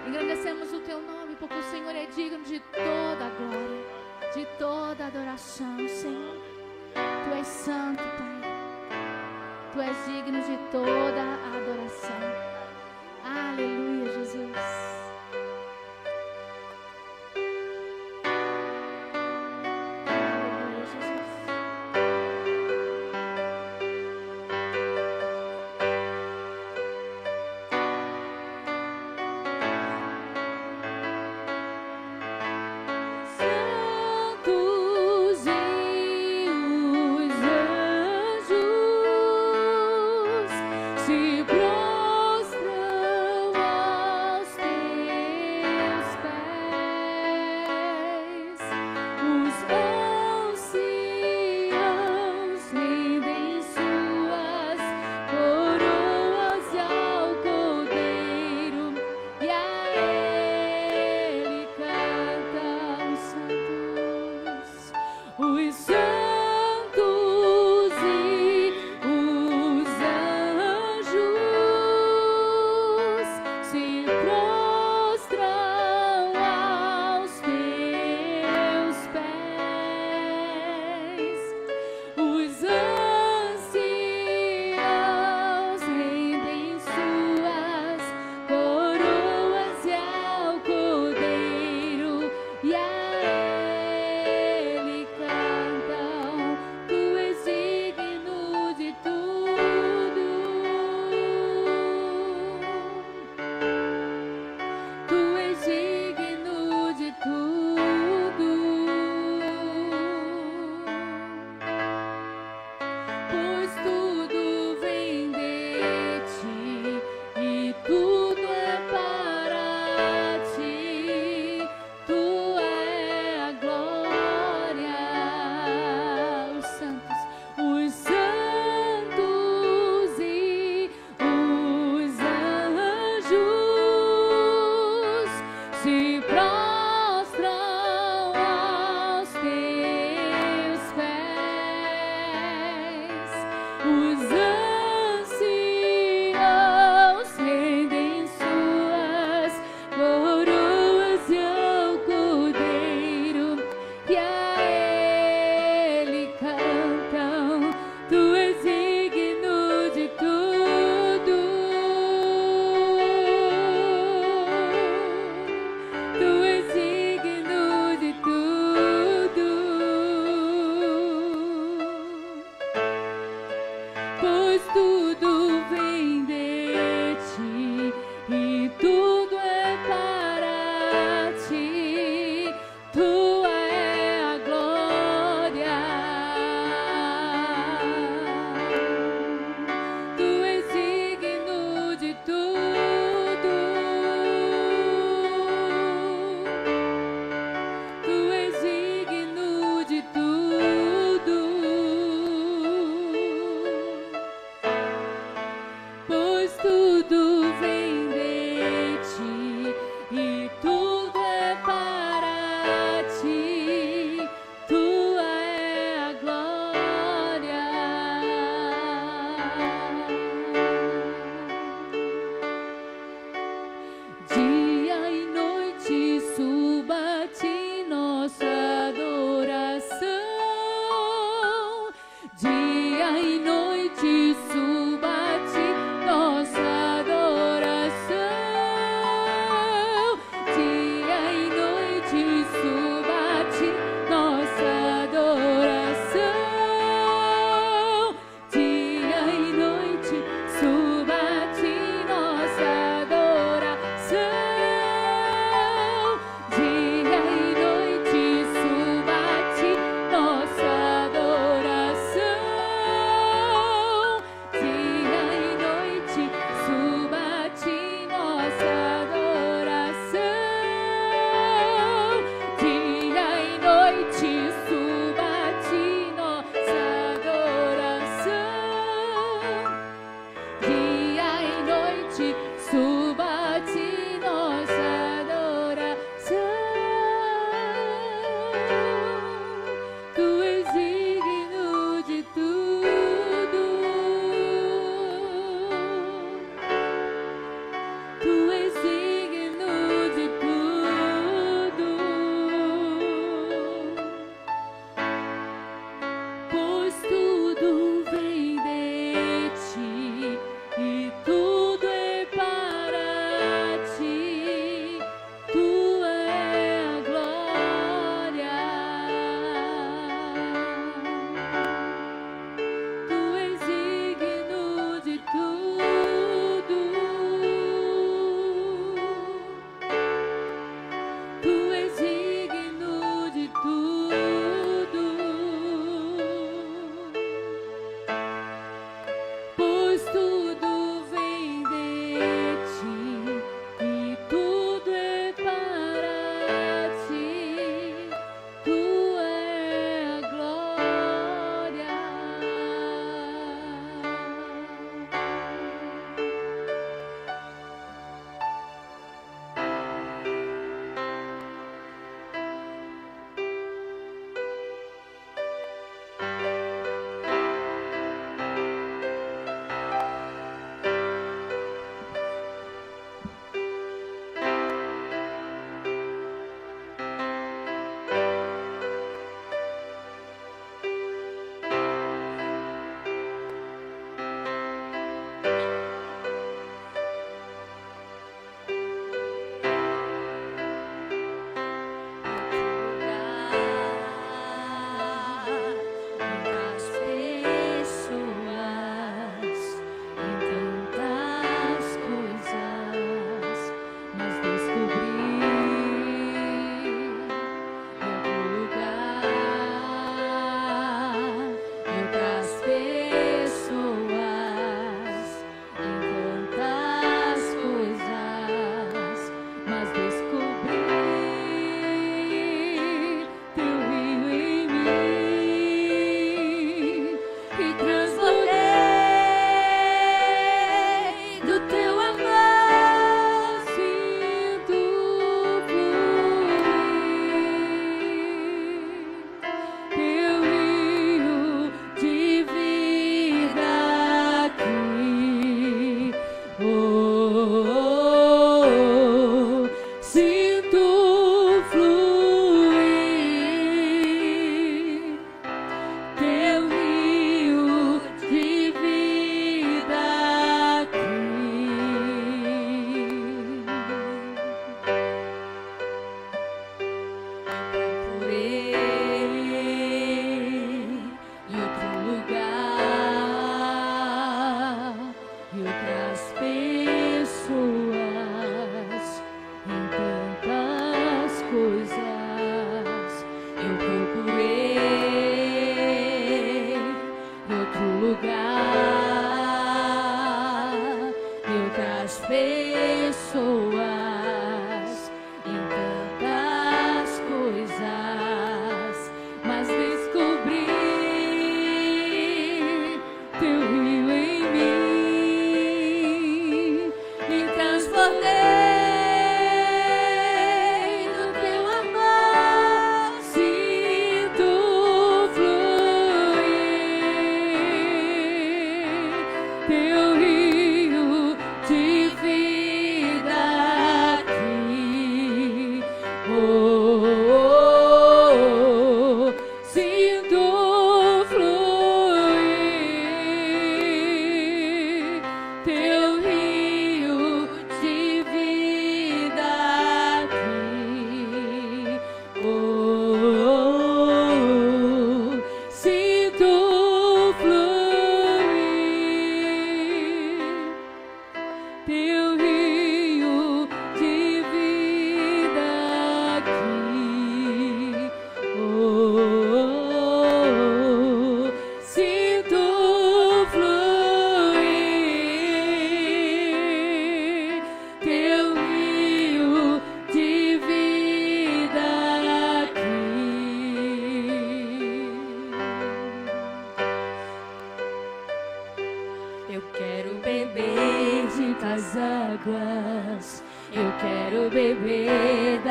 Engrandecemos o teu nome, porque o Senhor é digno de toda a glória, de toda a adoração, Senhor. Tu és santo, Pai. Tu és digno de toda a adoração. Aleluia, Jesus. Se prostram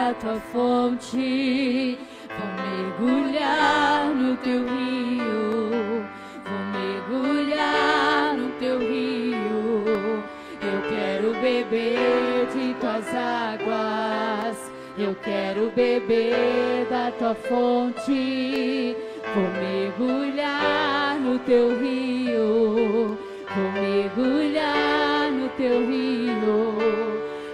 da tua fonte. Vou mergulhar no teu rio. Vou mergulhar no teu rio. Eu quero beber de tuas águas. Eu quero beber da tua fonte. Vou mergulhar no teu rio. Vou mergulhar no teu rio.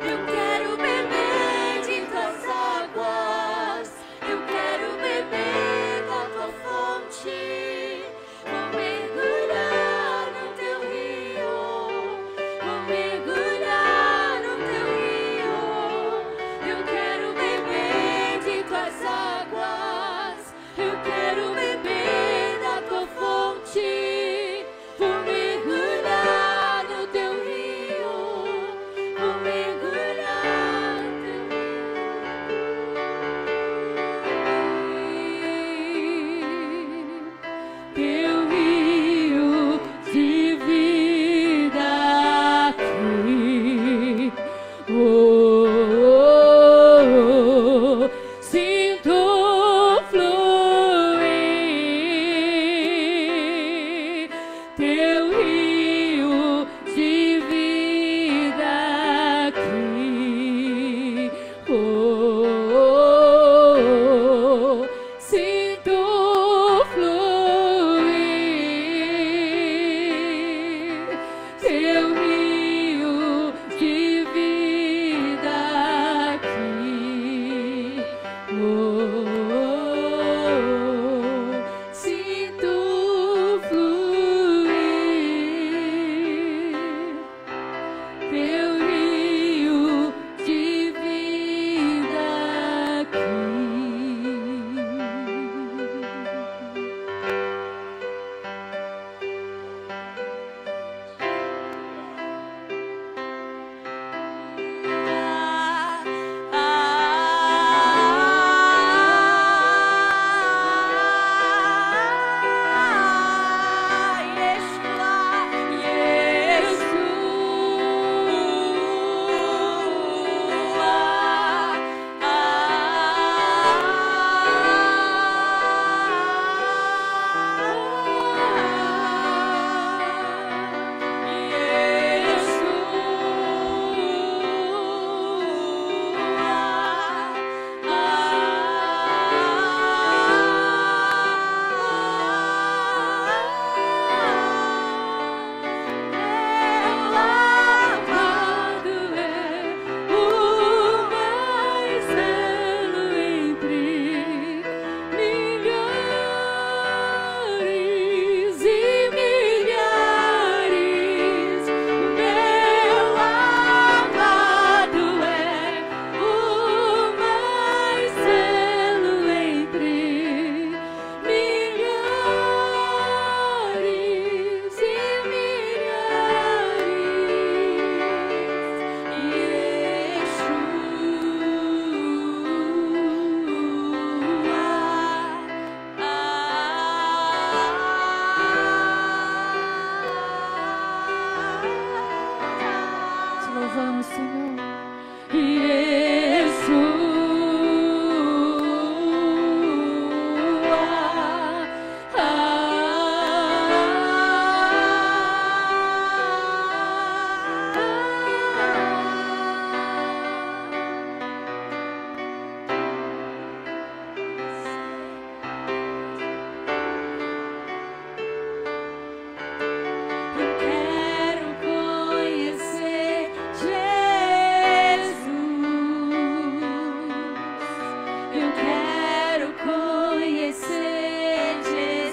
Eu quero beber de tuas águas. Eu quero beber da tua fonte. Vou mergulhar no teu rio. Vou mergulhar no teu rio. Eu quero beber de tuas águas. Eu quero beber da tua fonte. Vou mergulhar no teu rio. Vou mergulhar no teu rio de vida aqui. Oh, oh, oh, sinto fluir teu rio de vida aqui. Oh, oh, oh, sinto fluir teu rio de vida aqui. Oh, sinto fluir teu rio de vida aqui. Te louvamos, Senhor. Eu quero conhecer Jesus.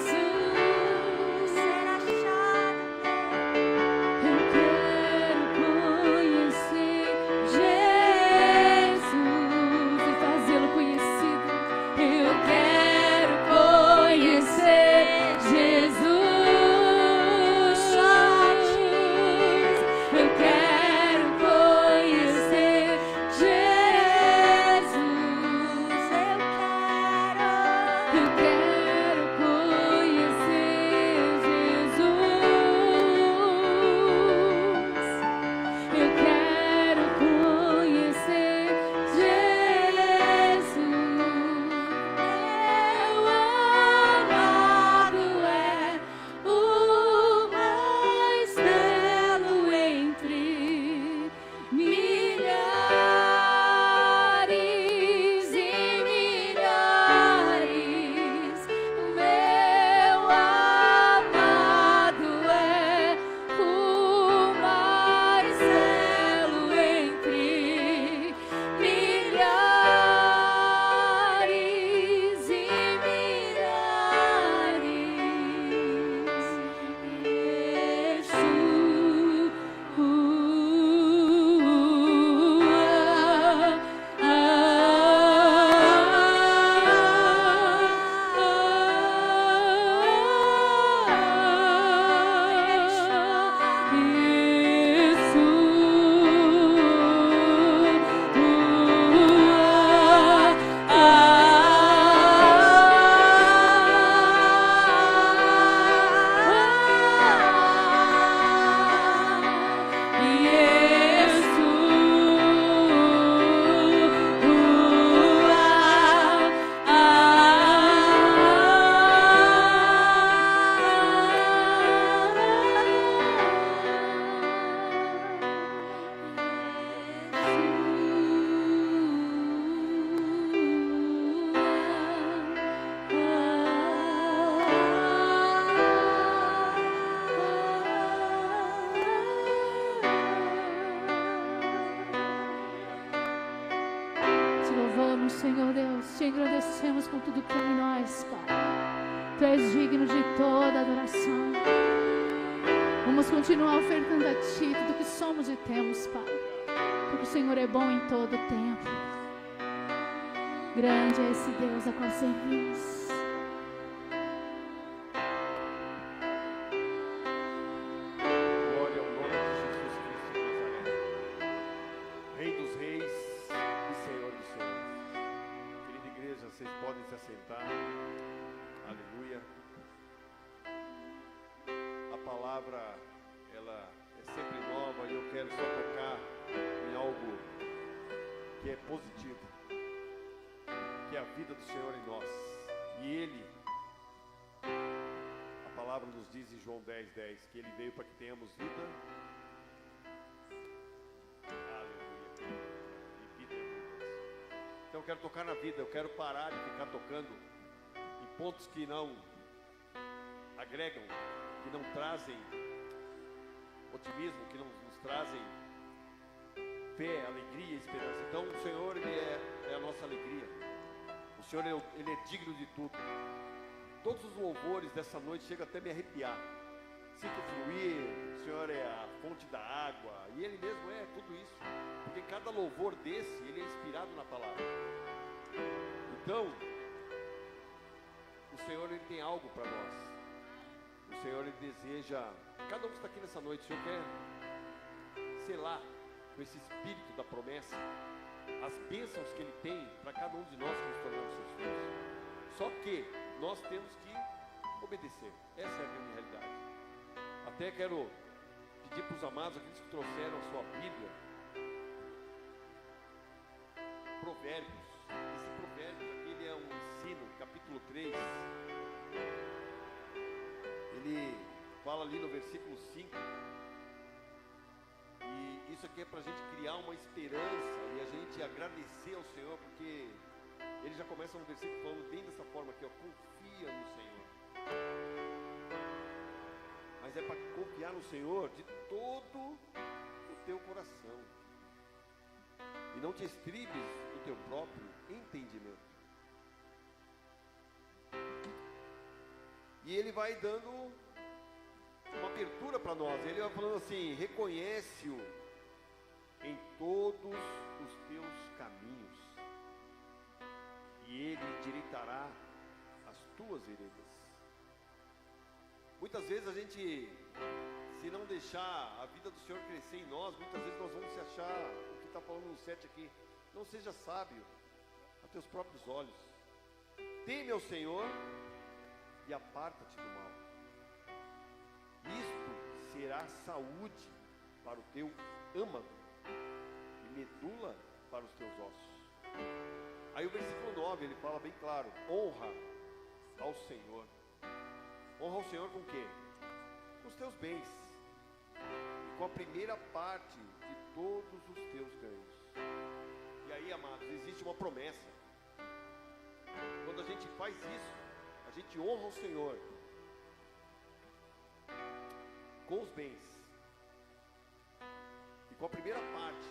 Deus, te engrandecemos com tudo que há em nós, Pai. Tu és digno de toda adoração. Vamos continuar ofertando a Ti tudo que somos e temos, Pai, porque o Senhor é bom em todo o tempo. Grande é esse Deus a qual servimos. João 10:10, que Ele veio para que tenhamos vida. Aleluia. E vida abundante. Então eu quero tocar na vida, eu quero parar de ficar tocando em pontos que não agregam, que não trazem otimismo, que não nos trazem fé, alegria e esperança. Então o Senhor, Ele é a nossa alegria. O Senhor, Ele é digno de tudo. Todos os louvores dessa noite chegam até me arrepiar. Sinto fluir, o Senhor é a fonte da água, e Ele mesmo é tudo isso. Porque cada louvor desse, ele é inspirado na palavra. Então, o Senhor, Ele tem algo para nós. O Senhor, Ele deseja, cada um que está aqui nessa noite, o Senhor quer selar com esse espírito da promessa as bênçãos que Ele tem para cada um de nós que nos tornamos seus filhos. Só que nós temos que obedecer. Essa é a grande realidade. Até quero pedir para os amados, aqueles que trouxeram a sua Bíblia, Provérbios. Esse Provérbios aqui, ele é um ensino, capítulo 3. Ele fala ali no versículo 5. E isso aqui é para a gente criar uma esperança e a gente agradecer ao Senhor, porque ele já começa no versículo falando bem dessa forma aqui, ó, confia no Senhor. Mas é para confiar no Senhor de todo o teu coração. E não te estribes no teu próprio entendimento. E ele vai dando uma abertura para nós. Ele vai falando assim: reconhece-o em todos os teus caminhos, e ele endireitará as tuas veredas. Muitas vezes a gente, se não deixar a vida do Senhor crescer em nós, muitas vezes nós vamos se achar, o que está falando no 7 aqui, não seja sábio a teus próprios olhos. Teme ao Senhor e aparta-te do mal. Isto será saúde para o teu âmago e medula para os teus ossos. Aí o versículo 9, ele fala bem claro: honra ao Senhor. Honra ao Senhor com o quê? Com os teus bens e com a primeira parte de todos os teus ganhos. E aí, amados, existe uma promessa. Quando a gente faz isso, a gente honra o Senhor com os bens e com a primeira parte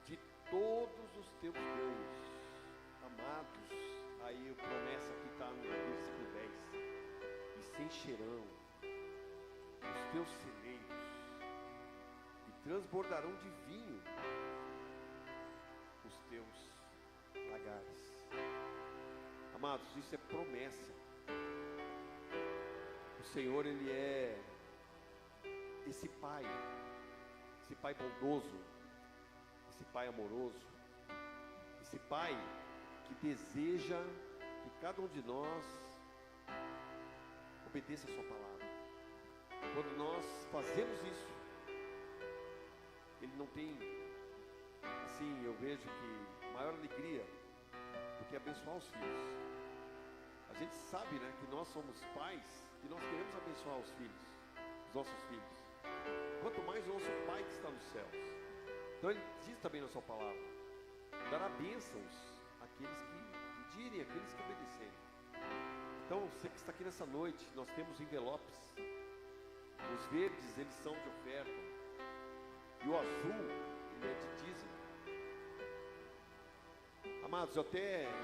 de todos os teus ganhos. Amados, aí a promessa que está no versículo 10: e se encherão os teus celeiros e transbordarão de vinho os teus lagares. Amados, isso é promessa. O Senhor, Ele é esse Pai bondoso, esse Pai amoroso, esse Pai que deseja que cada um de nós obedeça a sua palavra. Quando nós fazemos isso, Ele não tem, assim, eu vejo que maior alegria do que abençoar os filhos. A gente sabe, né, que nós somos pais e nós queremos abençoar os filhos, os nossos filhos. Quanto mais o nosso Pai que está nos céus. Então Ele diz também na sua palavra: dará bênçãos àqueles que pedirem, àqueles que obedecerem. Então, você que está aqui nessa noite, nós temos envelopes. Os verdes, eles são de oferta, e o azul, ele é de dízimo. amados, eu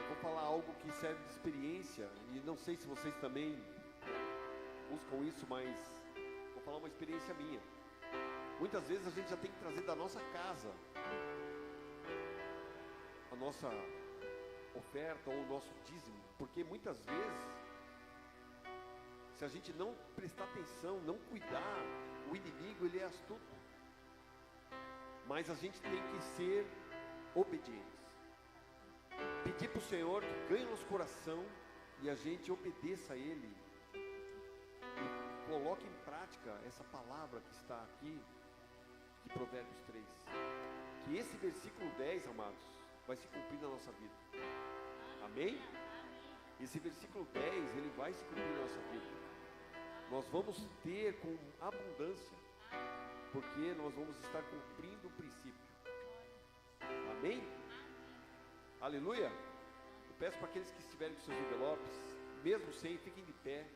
vou falar algo que serve de experiência, e não sei se vocês também buscam isso, mas vou falar uma experiência minha. Muitas vezes a gente já tem que trazer da nossa casa a nossa oferta ou o nosso dízimo, porque muitas vezes, se a gente não prestar atenção, não cuidar, o inimigo ele é astuto, mas a gente tem que ser obedientes, pedir para o Senhor que ganhe nosso coração e a gente obedeça a Ele e coloque em prática essa palavra que está aqui de Provérbios 3, que esse versículo 10, amados, vai se cumprir na nossa vida. Amém? Esse versículo 10, ele vai se cumprir na nossa vida. Nós vamos ter com abundância, porque nós vamos estar cumprindo o princípio. Amém? Aleluia. Eu peço para aqueles que estiverem com seus envelopes, mesmo sem, fiquem de pé.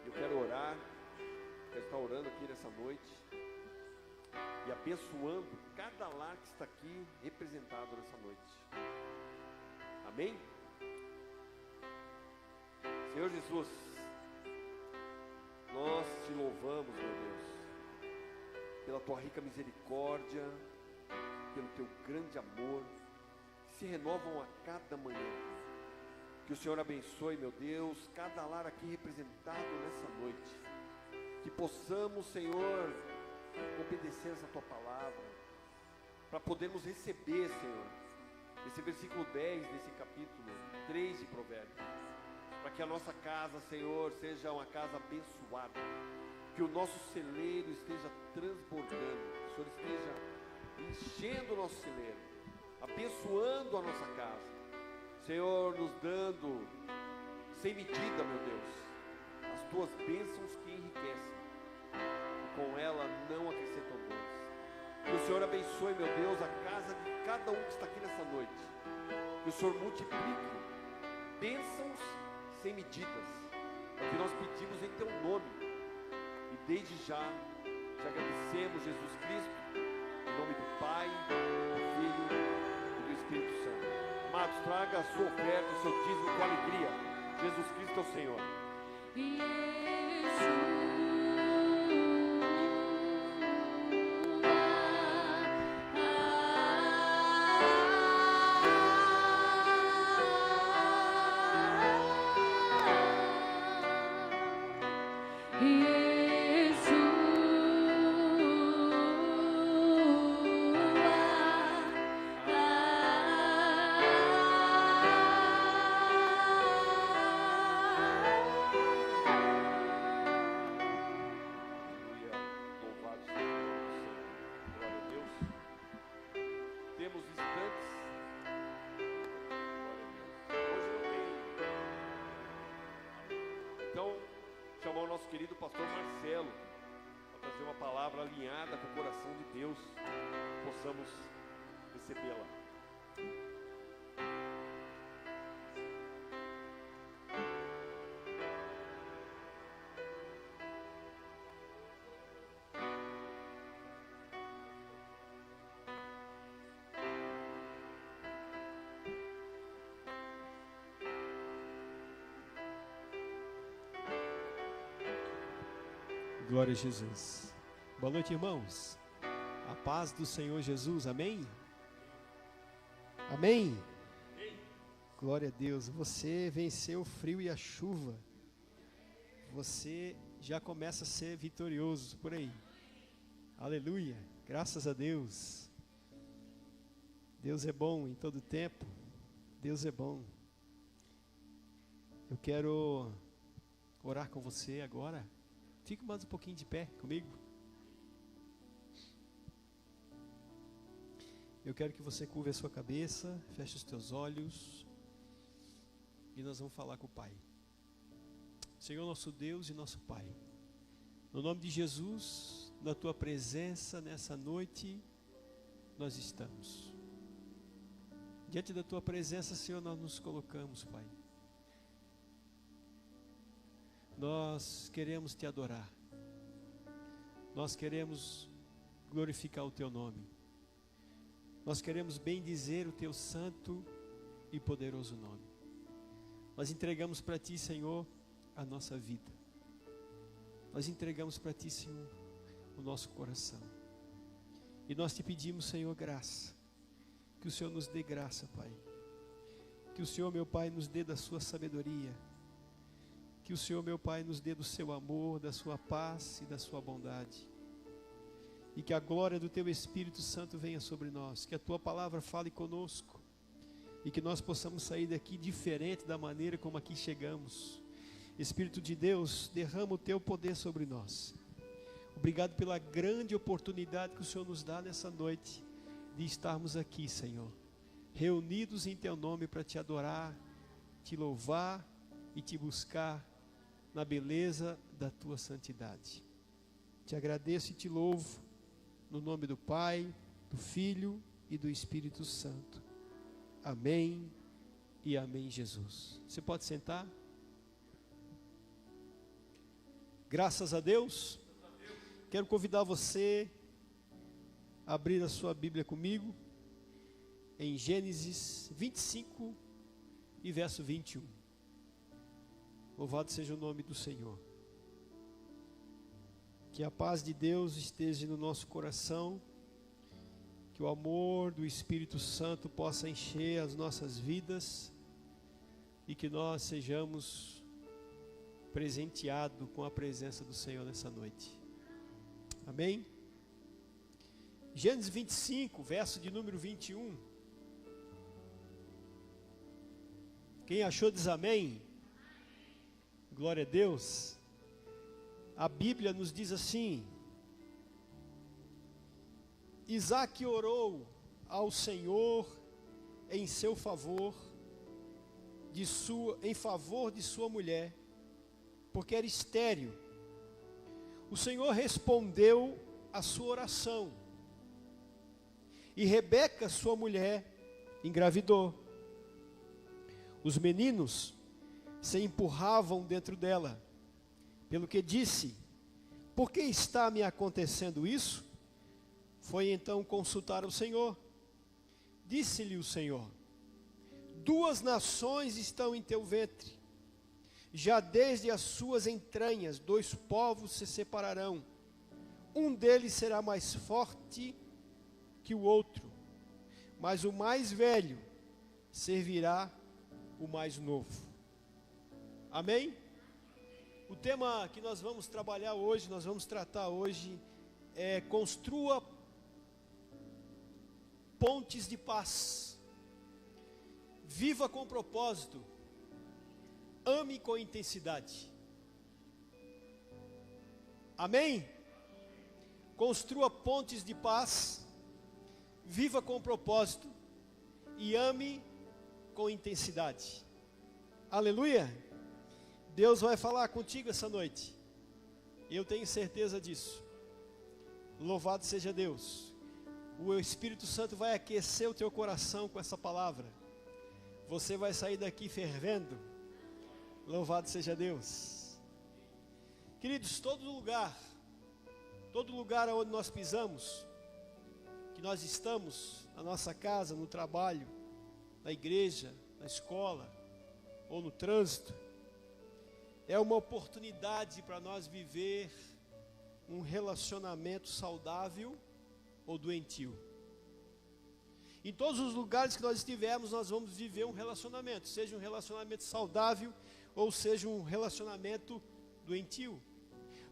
Eu quero orar, quero estar orando aqui nessa noite e abençoando cada lar que está aqui representado nessa noite. Amém? Senhor Jesus, nós te louvamos, meu Deus, pela tua rica misericórdia, pelo teu grande amor, que se renovam a cada manhã. Que o Senhor abençoe, meu Deus, cada lar aqui representado nessa noite. Que possamos, Senhor, obedecer essa tua palavra, para podermos receber, Senhor, esse versículo 10 desse capítulo 3 de Provérbios, para que a nossa casa, Senhor, seja uma casa abençoada, que o nosso celeiro esteja transbordando, que o Senhor esteja enchendo o nosso celeiro, abençoando a nossa casa, Senhor, nos dando sem medida, meu Deus, as tuas bênçãos que enriquecem, e com ela não acrescentam dores. Que o Senhor abençoe, meu Deus, a casa de cada um que está aqui nessa noite, que o Senhor multiplique bênçãos sem medidas, é o que nós pedimos em teu nome, e desde já te agradecemos, Jesus Cristo, em nome do Pai, do Filho e do Espírito Santo. Amados, traga a sua oferta, o seu dízimo com alegria. Jesus Cristo é o Senhor. Nosso querido pastor Marcelo, para trazer uma palavra alinhada com o coração de Deus, possamos recebê-la. Glória a Jesus. Boa noite, irmãos. A paz do Senhor Jesus, amém? Amém? Glória a Deus. Você venceu o frio e a chuva. Você já começa a ser vitorioso por aí. Aleluia. Graças a Deus. Deus é bom em todo tempo. Deus é bom. Eu quero orar com você agora. Fique mais um pouquinho de pé comigo. Eu quero que você curve a sua cabeça, feche os teus olhos e nós vamos falar com o Pai. Senhor, nosso Deus e nosso Pai, no nome de Jesus, na tua presença nessa noite, nós estamos. Diante da tua presença, Senhor, nós nos colocamos, Pai. Nós queremos te adorar, nós queremos glorificar o teu nome, nós queremos bendizer o Teu santo e poderoso nome. Nós entregamos para Ti, Senhor, a nossa vida. Nós entregamos para Ti, Senhor, o nosso coração. E nós Te pedimos, Senhor, graça. Que o Senhor nos dê graça, Pai. Que o Senhor, meu Pai, nos dê da sua sabedoria. Que o Senhor, meu Pai, nos dê do seu amor, da sua paz e da sua bondade. E que a glória do Teu Espírito Santo venha sobre nós. Que a Tua palavra fale conosco. E que nós possamos sair daqui diferente da maneira como aqui chegamos. Espírito de Deus, derrama o Teu poder sobre nós. Obrigado pela grande oportunidade que o Senhor nos dá nessa noite de estarmos aqui, Senhor, reunidos em Teu nome para Te adorar, Te louvar e Te buscar na beleza da Tua santidade. Te agradeço e Te louvo no nome do Pai, do Filho e do Espírito Santo. Amém e amém, Jesus. Você pode sentar? Graças a Deus. Quero convidar você a abrir a sua Bíblia comigo em Gênesis 25 e verso 21. Louvado seja o nome do Senhor. Que a paz de Deus esteja no nosso coração, que o amor do Espírito Santo possa encher as nossas vidas e que nós sejamos presenteados com a presença do Senhor nessa noite. Amém? Gênesis 25, verso de número 21. Quem achou diz amém? Glória a Deus. A Bíblia nos diz assim: Isaque orou ao Senhor em seu favor, em favor de sua mulher, porque era estéril. O Senhor respondeu a sua oração, e Rebeca, sua mulher, engravidou. Os meninos se empurravam dentro dela, pelo que disse: por que está me acontecendo isso? Foi então consultar o Senhor. Disse-lhe o Senhor: 2 nações estão em teu ventre, já desde as suas entranhas 2 povos se separarão, um deles será mais forte que o outro, mas o mais velho servirá o mais novo. Amém? O tema que nós vamos trabalhar hoje, nós vamos tratar hoje, é: construa pontes de paz, viva com propósito, ame com intensidade. Amém? Construa pontes de paz, viva com propósito e ame com intensidade. Aleluia! Deus vai falar contigo essa noite, eu tenho certeza disso. Louvado seja Deus. O Espírito Santo vai aquecer o teu coração com essa palavra. Você vai sair daqui fervendo. Louvado seja Deus. Queridos, todo lugar onde nós pisamos, que nós estamos, na nossa casa, no trabalho, na igreja, na escola, ou no trânsito, é uma oportunidade para nós viver um relacionamento saudável ou doentio. Em todos os lugares que nós estivermos, nós vamos viver um relacionamento, seja um relacionamento saudável ou seja um relacionamento doentio,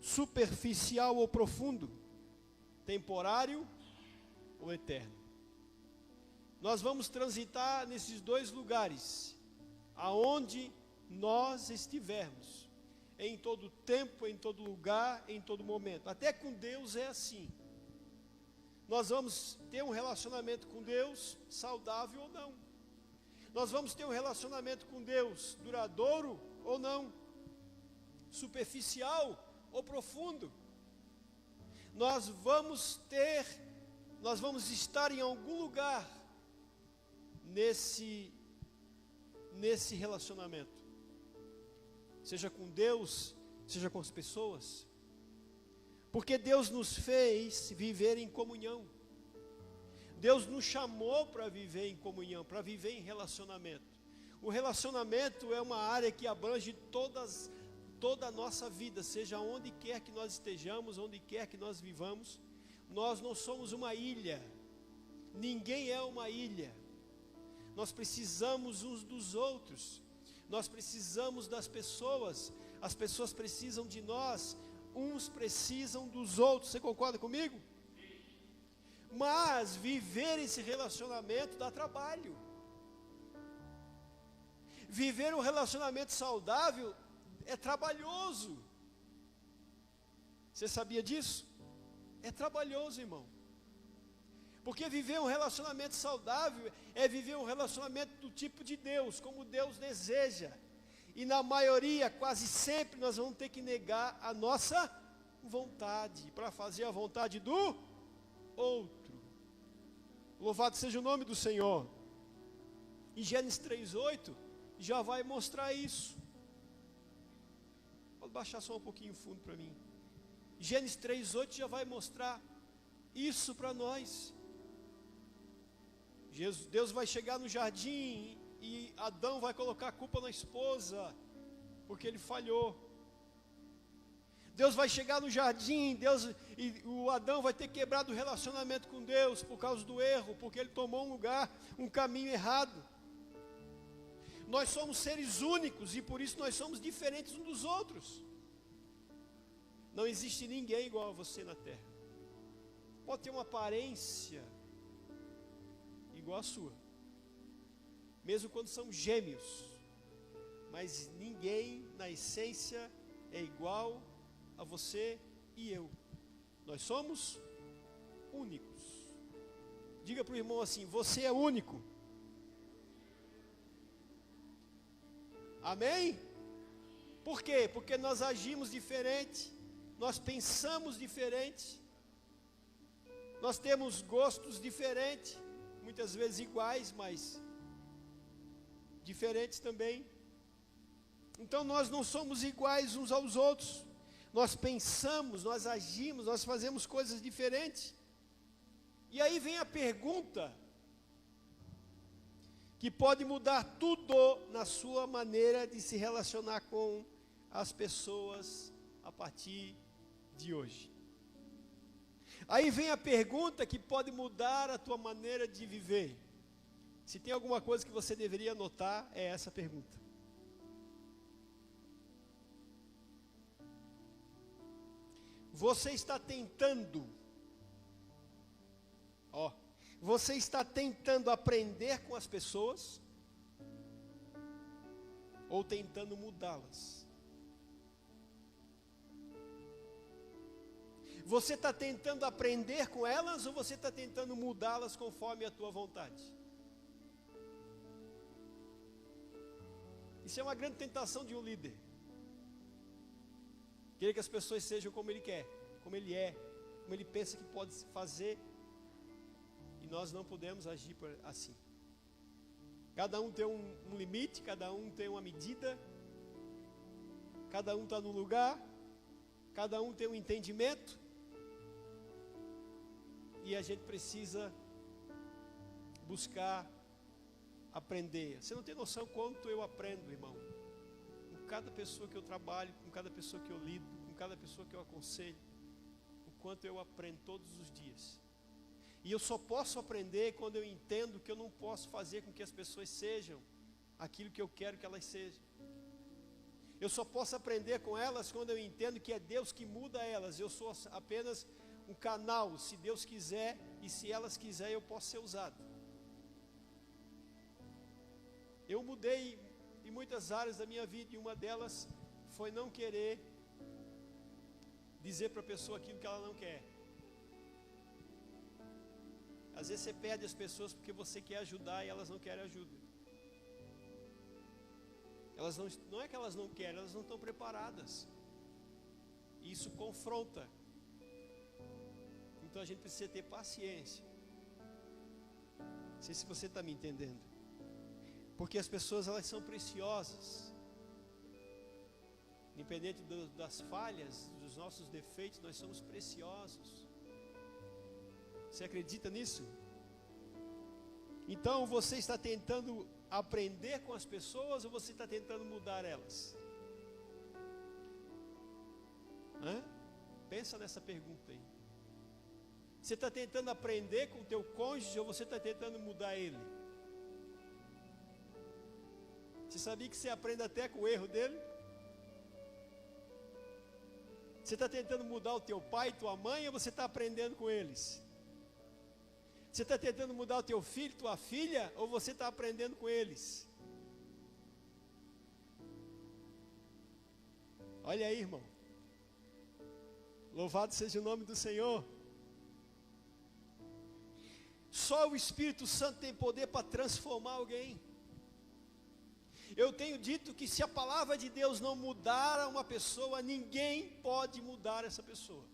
superficial ou profundo, temporário ou eterno. Nós vamos transitar nesses 2 lugares, aonde nós estivermos, em todo tempo, em todo lugar, em todo momento. Até com Deus é assim. Nós vamos ter um relacionamento com Deus, saudável ou não. Nós vamos ter um relacionamento com Deus, duradouro ou não, superficial ou profundo. Nós vamos estar em algum lugar nesse relacionamento, seja com Deus, seja com as pessoas, porque Deus nos fez viver em comunhão. Deus nos chamou para viver em comunhão, para viver em relacionamento. O relacionamento é uma área que abrange toda a nossa vida, seja onde quer que nós estejamos, onde quer que nós vivamos. Nós não somos uma ilha, ninguém é uma ilha. Nós precisamos uns dos outros, nós precisamos das pessoas, as pessoas precisam de nós, uns precisam dos outros. Você concorda comigo? Mas viver esse relacionamento dá trabalho. Viver um relacionamento saudável é trabalhoso. Você sabia disso? É trabalhoso, irmão. Porque viver um relacionamento saudável é viver um relacionamento do tipo de Deus, como Deus deseja. E na maioria, quase sempre, nós vamos ter que negar a nossa vontade para fazer a vontade do outro. Louvado seja o nome do Senhor. Em Gênesis 3:8 já vai mostrar isso. Pode baixar só um pouquinho o fundo para mim. Gênesis 3:8 já vai mostrar isso para nós. Deus vai chegar no jardim e Adão vai colocar a culpa na esposa, porque ele falhou. Deus vai chegar no jardim, o Adão vai ter quebrado o relacionamento com Deus por causa do erro, porque ele tomou um caminho errado. Nós somos seres únicos e por isso nós somos diferentes uns dos outros. Não existe ninguém igual a você na terra. Pode ter uma aparência igual a sua, mesmo quando são gêmeos, mas ninguém na essência é igual a você e eu. Nós somos únicos. Diga para o irmão assim: você é único. Amém? Por quê? Porque nós agimos diferente, nós pensamos diferente, nós temos gostos diferentes, muitas vezes iguais, mas diferentes também. Então nós não somos iguais uns aos outros. Nós pensamos, nós agimos, nós fazemos coisas diferentes. E aí vem a pergunta que pode mudar tudo na sua maneira de se relacionar com as pessoas a partir de hoje. Aí vem a pergunta que pode mudar a tua maneira de viver. Se tem alguma coisa que você deveria anotar, é essa pergunta. Você está tentando, você está tentando aprender com as pessoas ou tentando mudá-las? Você está tentando aprender com elas ou você está tentando mudá-las conforme a tua vontade? Isso é uma grande tentação de um líder. Querer que as pessoas sejam como ele quer, como ele é, como ele pensa que pode fazer. E nós não podemos agir assim. Cada um tem um limite, cada um tem uma medida, cada um está num lugar, cada um tem um entendimento. E a gente precisa buscar aprender. Você não tem noção quanto eu aprendo, irmão. Com cada pessoa que eu trabalho, com cada pessoa que eu lido, com cada pessoa que eu aconselho, o quanto eu aprendo todos os dias. E eu só posso aprender quando eu entendo que eu não posso fazer com que as pessoas sejam aquilo que eu quero que elas sejam. Eu só posso aprender com elas quando eu entendo que é Deus que muda elas. Eu sou apenas um canal, se Deus quiser e se elas quiserem eu posso ser usado. Eu mudei em muitas áreas da minha vida e uma delas foi não querer dizer para a pessoa aquilo que ela não quer. Às vezes você perde as pessoas porque você quer ajudar e elas não querem ajuda. Elas não é que elas não querem, elas não estão preparadas. Isso confronta. Então a gente precisa ter paciência. Não sei se você está me entendendo. Porque as pessoas, elas são preciosas. Independente das falhas, dos nossos defeitos, nós somos preciosos. Você acredita nisso? Então você está tentando aprender com as pessoas ou você está tentando mudar elas? Pensa nessa pergunta aí. Você está tentando aprender com o teu cônjuge ou você está tentando mudar ele? Você sabia que você aprende até com o erro dele? Você está tentando mudar o teu pai e tua mãe ou você está aprendendo com eles? Você está tentando mudar o teu filho, tua filha, ou você está aprendendo com eles? Olha aí, irmão. Louvado seja o nome do Senhor. Só o Espírito Santo tem poder para transformar alguém. Eu tenho dito que se a palavra de Deus não mudar uma pessoa, ninguém pode mudar essa pessoa.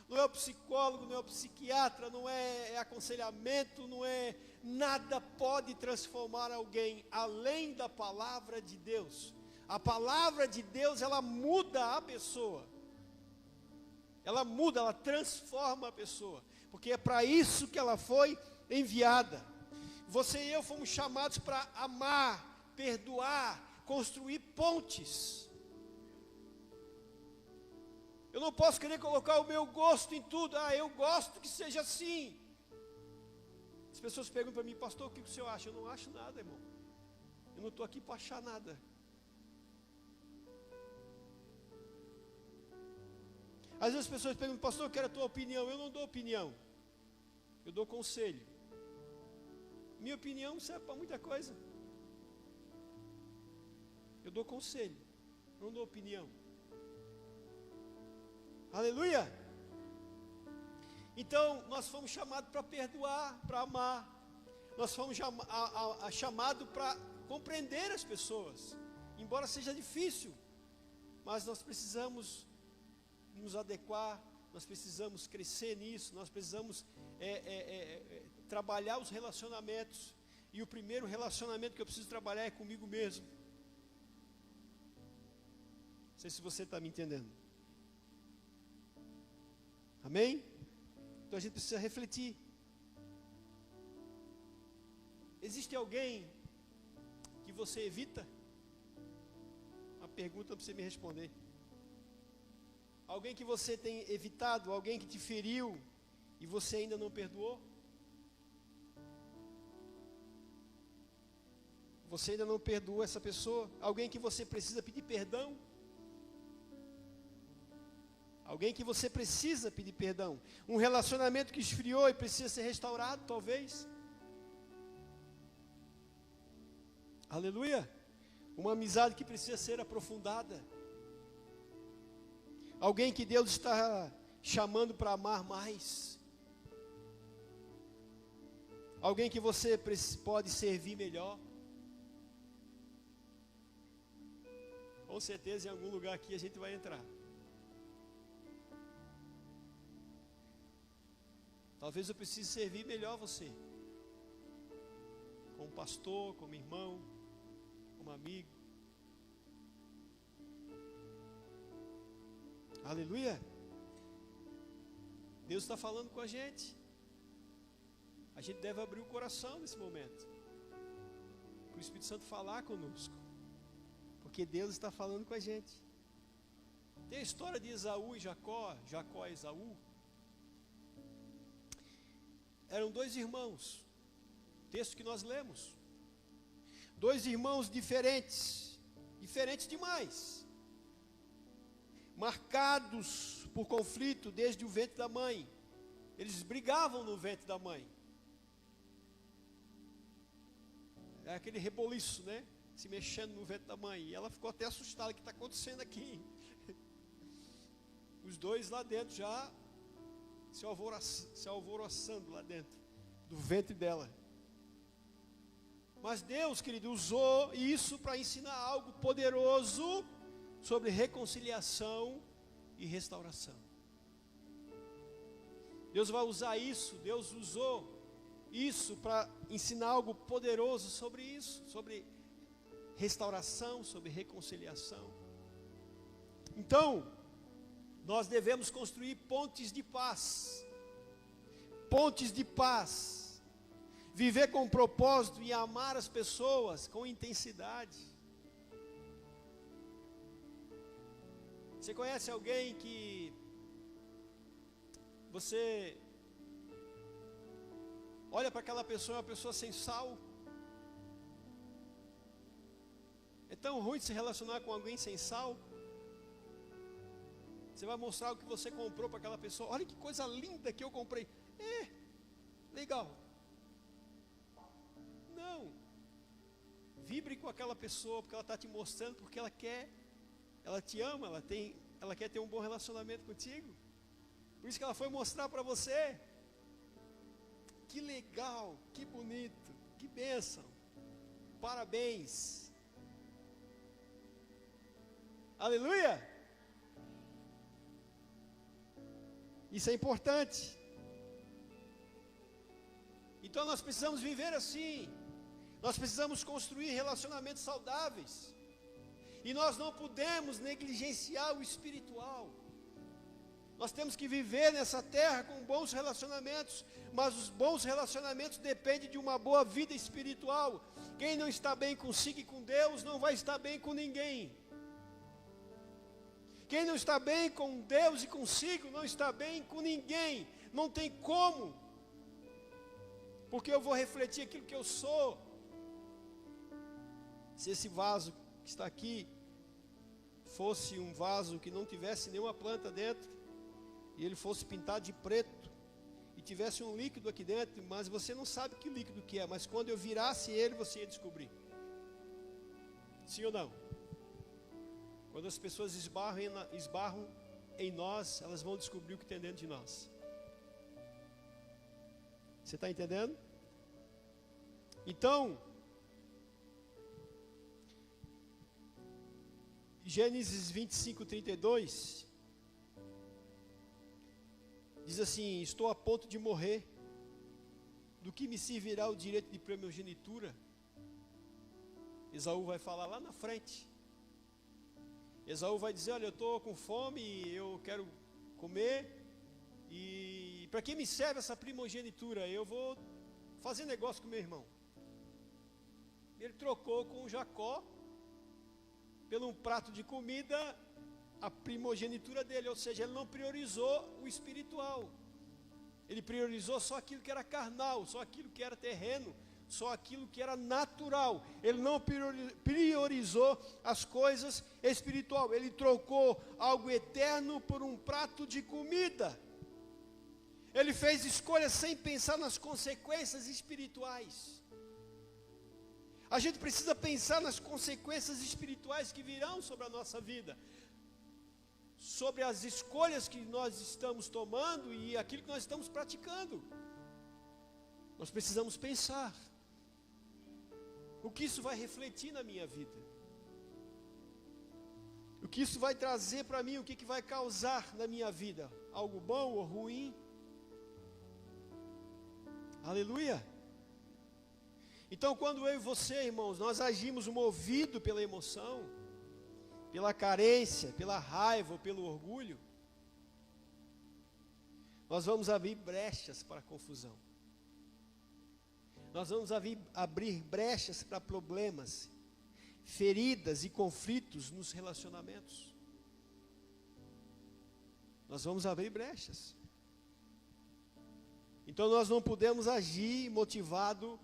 Não é o psicólogo, não é o psiquiatra, não é aconselhamento, não é nada pode transformar alguém além da palavra de Deus. A palavra de Deus, ela muda a pessoa. Ela muda, ela transforma a pessoa, porque é para isso que ela foi enviada. Você e eu fomos chamados para amar, perdoar, construir pontes. Eu não posso querer colocar o meu gosto em tudo. Eu gosto que seja assim. As pessoas perguntam para mim, pastor, o que o senhor acha? Eu não acho nada, irmão. Eu não estou aqui para achar nada. Às vezes as pessoas perguntam, pastor, eu quero a tua opinião. Eu não dou opinião, eu dou conselho. Minha opinião não serve para muita coisa. Eu dou conselho, não dou opinião. Aleluia! Então, nós fomos chamados para perdoar, para amar. Nós fomos chamados para compreender as pessoas. Embora seja difícil, mas nós precisamos nos adequar, nós precisamos crescer nisso, nós precisamos trabalhar os relacionamentos. E o primeiro relacionamento que eu preciso trabalhar é comigo mesmo. Não sei se você está me entendendo. Amém? Então a gente precisa refletir. Existe alguém que você evita? Uma pergunta para você me responder. Alguém que você tem evitado, alguém que te feriu e você ainda não perdoou? Você ainda não perdoou essa pessoa? Alguém que você precisa pedir perdão? Alguém que você precisa pedir perdão? Um relacionamento que esfriou e precisa ser restaurado, talvez? Aleluia! Uma amizade que precisa ser aprofundada. Alguém que Deus está chamando para amar mais. Alguém que você pode servir melhor. Com certeza em algum lugar aqui a gente vai entrar. Talvez eu precise servir melhor você. Como pastor, como irmão, como amigo. Aleluia. Deus está falando com a gente. A gente deve abrir o coração nesse momento, para o Espírito Santo falar conosco, porque Deus está falando com a gente. Tem a história de Esaú e Jacó, Jacó e Esaú. Eram dois irmãos, texto que nós lemos. Dois irmãos diferentes demais, marcados por conflito desde o ventre da mãe. Eles brigavam no ventre da mãe. É aquele reboliço, né? Se mexendo no ventre da mãe. E ela ficou até assustada, o que está acontecendo aqui? Os dois lá dentro já se alvoroçando lá dentro do ventre dela. Mas Deus, querido, usou isso para ensinar algo poderoso sobre reconciliação e restauração. Deus vai usar isso, Deus usou isso para ensinar algo poderoso sobre isso, sobre restauração, sobre reconciliação. Então, nós devemos construir pontes de paz. Pontes de paz. viver com propósito e amar as pessoas com intensidade. Você conhece alguém que você olha para aquela pessoa, é uma pessoa sem sal? É tão ruim de se relacionar com alguém sem sal. Você vai mostrar o que você comprou para aquela pessoa. Olha que coisa linda que eu comprei. Legal. Não. Vibre com aquela pessoa, porque ela está te mostrando, porque ela te ama, ela quer ter um bom relacionamento contigo. Por isso que ela foi mostrar para você. Que legal, que bonito, que bênção. Parabéns. Aleluia. Isso é importante. Então nós precisamos viver assim. Nós precisamos construir relacionamentos saudáveis. E nós não podemos negligenciar o espiritual. Nós temos que viver nessa terra com bons relacionamentos. Mas os bons relacionamentos dependem de uma boa vida espiritual. Quem não está bem consigo e com Deus, não vai estar bem com ninguém. Quem não está bem com Deus e consigo, não está bem com ninguém. Não tem como. Porque eu vou refletir aquilo que eu sou. Se esse vaso que está aqui fosse um vaso que não tivesse nenhuma planta dentro, e ele fosse pintado de preto, e tivesse um líquido aqui dentro, mas você não sabe que líquido que é, mas quando eu virasse ele, você ia descobrir. Sim ou não? Quando as pessoas esbarram em nós, elas vão descobrir o que tem dentro de nós. Você está entendendo? Então, Gênesis 25:32 diz assim: estou a ponto de morrer, do que me servirá o direito de primogenitura? Esaú vai falar lá na frente. Esaú vai dizer: olha, eu estou com fome, eu quero comer, e para que me serve essa primogenitura? Eu vou fazer negócio com meu irmão. Ele trocou com Jacó, pelo um prato de comida, a primogenitura dele, ou seja, ele não priorizou o espiritual. Ele priorizou só aquilo que era carnal, só aquilo que era terreno, só aquilo que era natural. Ele não priorizou as coisas espirituais. Ele trocou algo eterno por um prato de comida. Ele fez escolhas sem pensar nas consequências espirituais. A gente precisa pensar nas consequências espirituais que virão sobre a nossa vida, sobre as escolhas que nós estamos tomando e aquilo que nós estamos praticando. Nós precisamos pensar. O que isso vai refletir na minha vida? O que isso vai trazer para mim? O que vai causar na minha vida? Algo bom ou ruim? Aleluia! Então, quando eu e você, irmãos, nós agimos movido pela emoção, pela carência, pela raiva ou pelo orgulho, nós vamos abrir brechas para a confusão. Nós vamos abrir brechas para problemas, feridas e conflitos nos relacionamentos. Nós vamos abrir brechas. Então nós não podemos agir motivado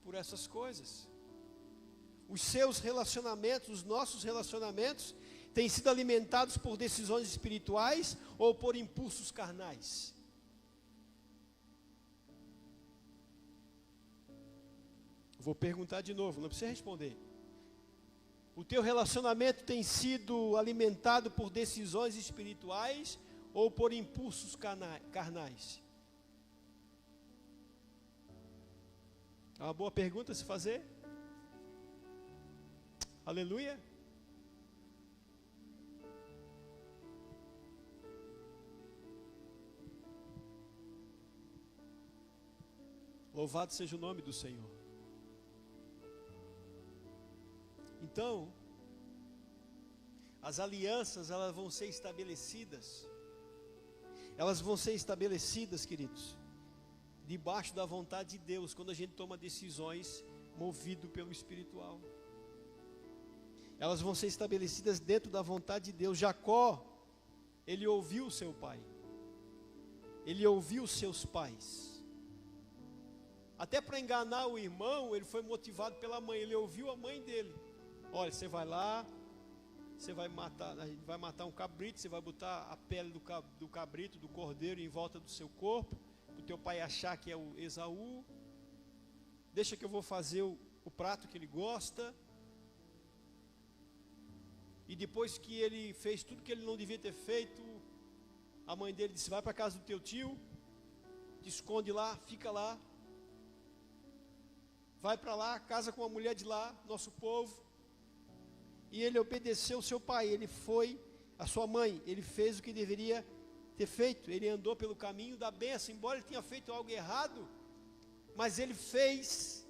por essas coisas. Os seus relacionamentos, os nossos relacionamentos, têm sido alimentados por decisões espirituais ou por impulsos carnais? Vou perguntar de novo, não precisa responder. O teu relacionamento tem sido alimentado por decisões espirituais ou por impulsos carnais? É uma boa pergunta a se fazer. Aleluia. Louvado seja o nome do Senhor. Então, as alianças, elas vão ser estabelecidas. Elas vão ser estabelecidas, queridos, debaixo da vontade de Deus, quando a gente toma decisões movido pelo espiritual. Elas vão ser estabelecidas dentro da vontade de Deus. Jacó, ele ouviu seu pai. Ele ouviu seus pais. Até para enganar o irmão, ele foi motivado pela mãe. Ele ouviu a mãe dele. Olha, você vai lá, você vai matar, a gente vai matar um cabrito, você vai botar a pele do cabrito, do cordeiro em volta do seu corpo, para o teu pai achar que é o Esaú. Deixa que eu vou fazer o prato que ele gosta. E depois que ele fez tudo que ele não devia ter feito, a mãe dele disse: vai para a casa do teu tio, te esconde lá, fica lá. Vai para lá, casa com a mulher de lá, nosso povo. E ele obedeceu o seu pai, ele foi, a sua mãe, ele fez o que deveria ter feito. Ele andou pelo caminho da bênção, embora ele tenha feito algo errado, mas ele fez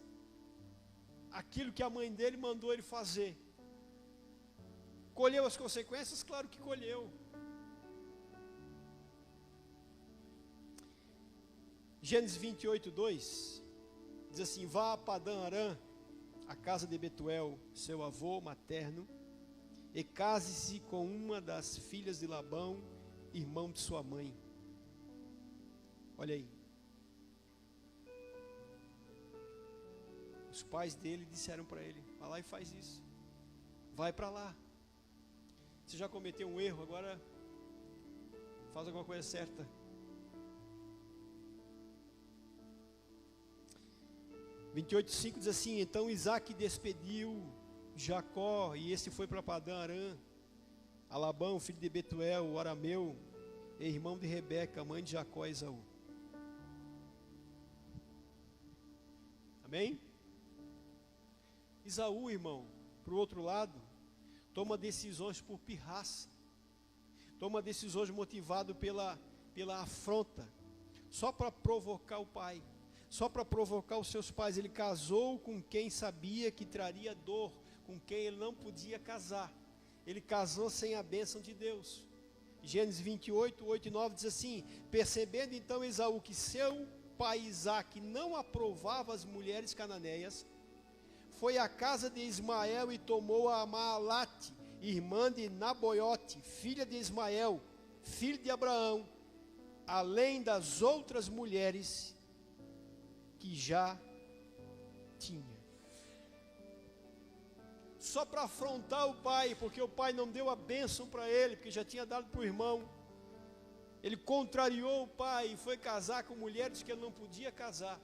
aquilo que a mãe dele mandou ele fazer. Colheu as consequências? Claro que colheu. Gênesis 28, 2 diz assim: vá a Padã Arã, a casa de Betuel, seu avô materno, e case-se com uma das filhas de Labão, irmão de sua mãe. Olha aí. Os pais dele disseram para ele: vai lá e faz isso. Vai para lá. Você já cometeu um erro, agora faz alguma coisa certa. (28, 5) diz assim: então Isaac despediu Jacó, e esse foi para Padã Arã, a Labão, filho de Betuel, o arameu, e irmão de Rebeca, mãe de Jacó e Esaú. Amém? Esaú, irmão, para o outro lado, toma decisões por pirraça, toma decisões motivado pela afronta, só para provocar o pai, só para provocar os seus pais. Ele casou com quem sabia que traria dor, com quem ele não podia casar. Ele casou sem a bênção de Deus. Gênesis 28, 8 e 9 diz assim: percebendo então Esaú que seu pai Isaque não aprovava as mulheres cananeias, foi à casa de Ismael e tomou a Maalate, irmã de Naboiote, filha de Ismael, filho de Abraão, além das outras mulheres que já tinha. Só para afrontar o pai, porque o pai não deu a bênção para ele, porque já tinha dado para o irmão. Ele contrariou o pai e foi casar com mulheres que ele não podia casar.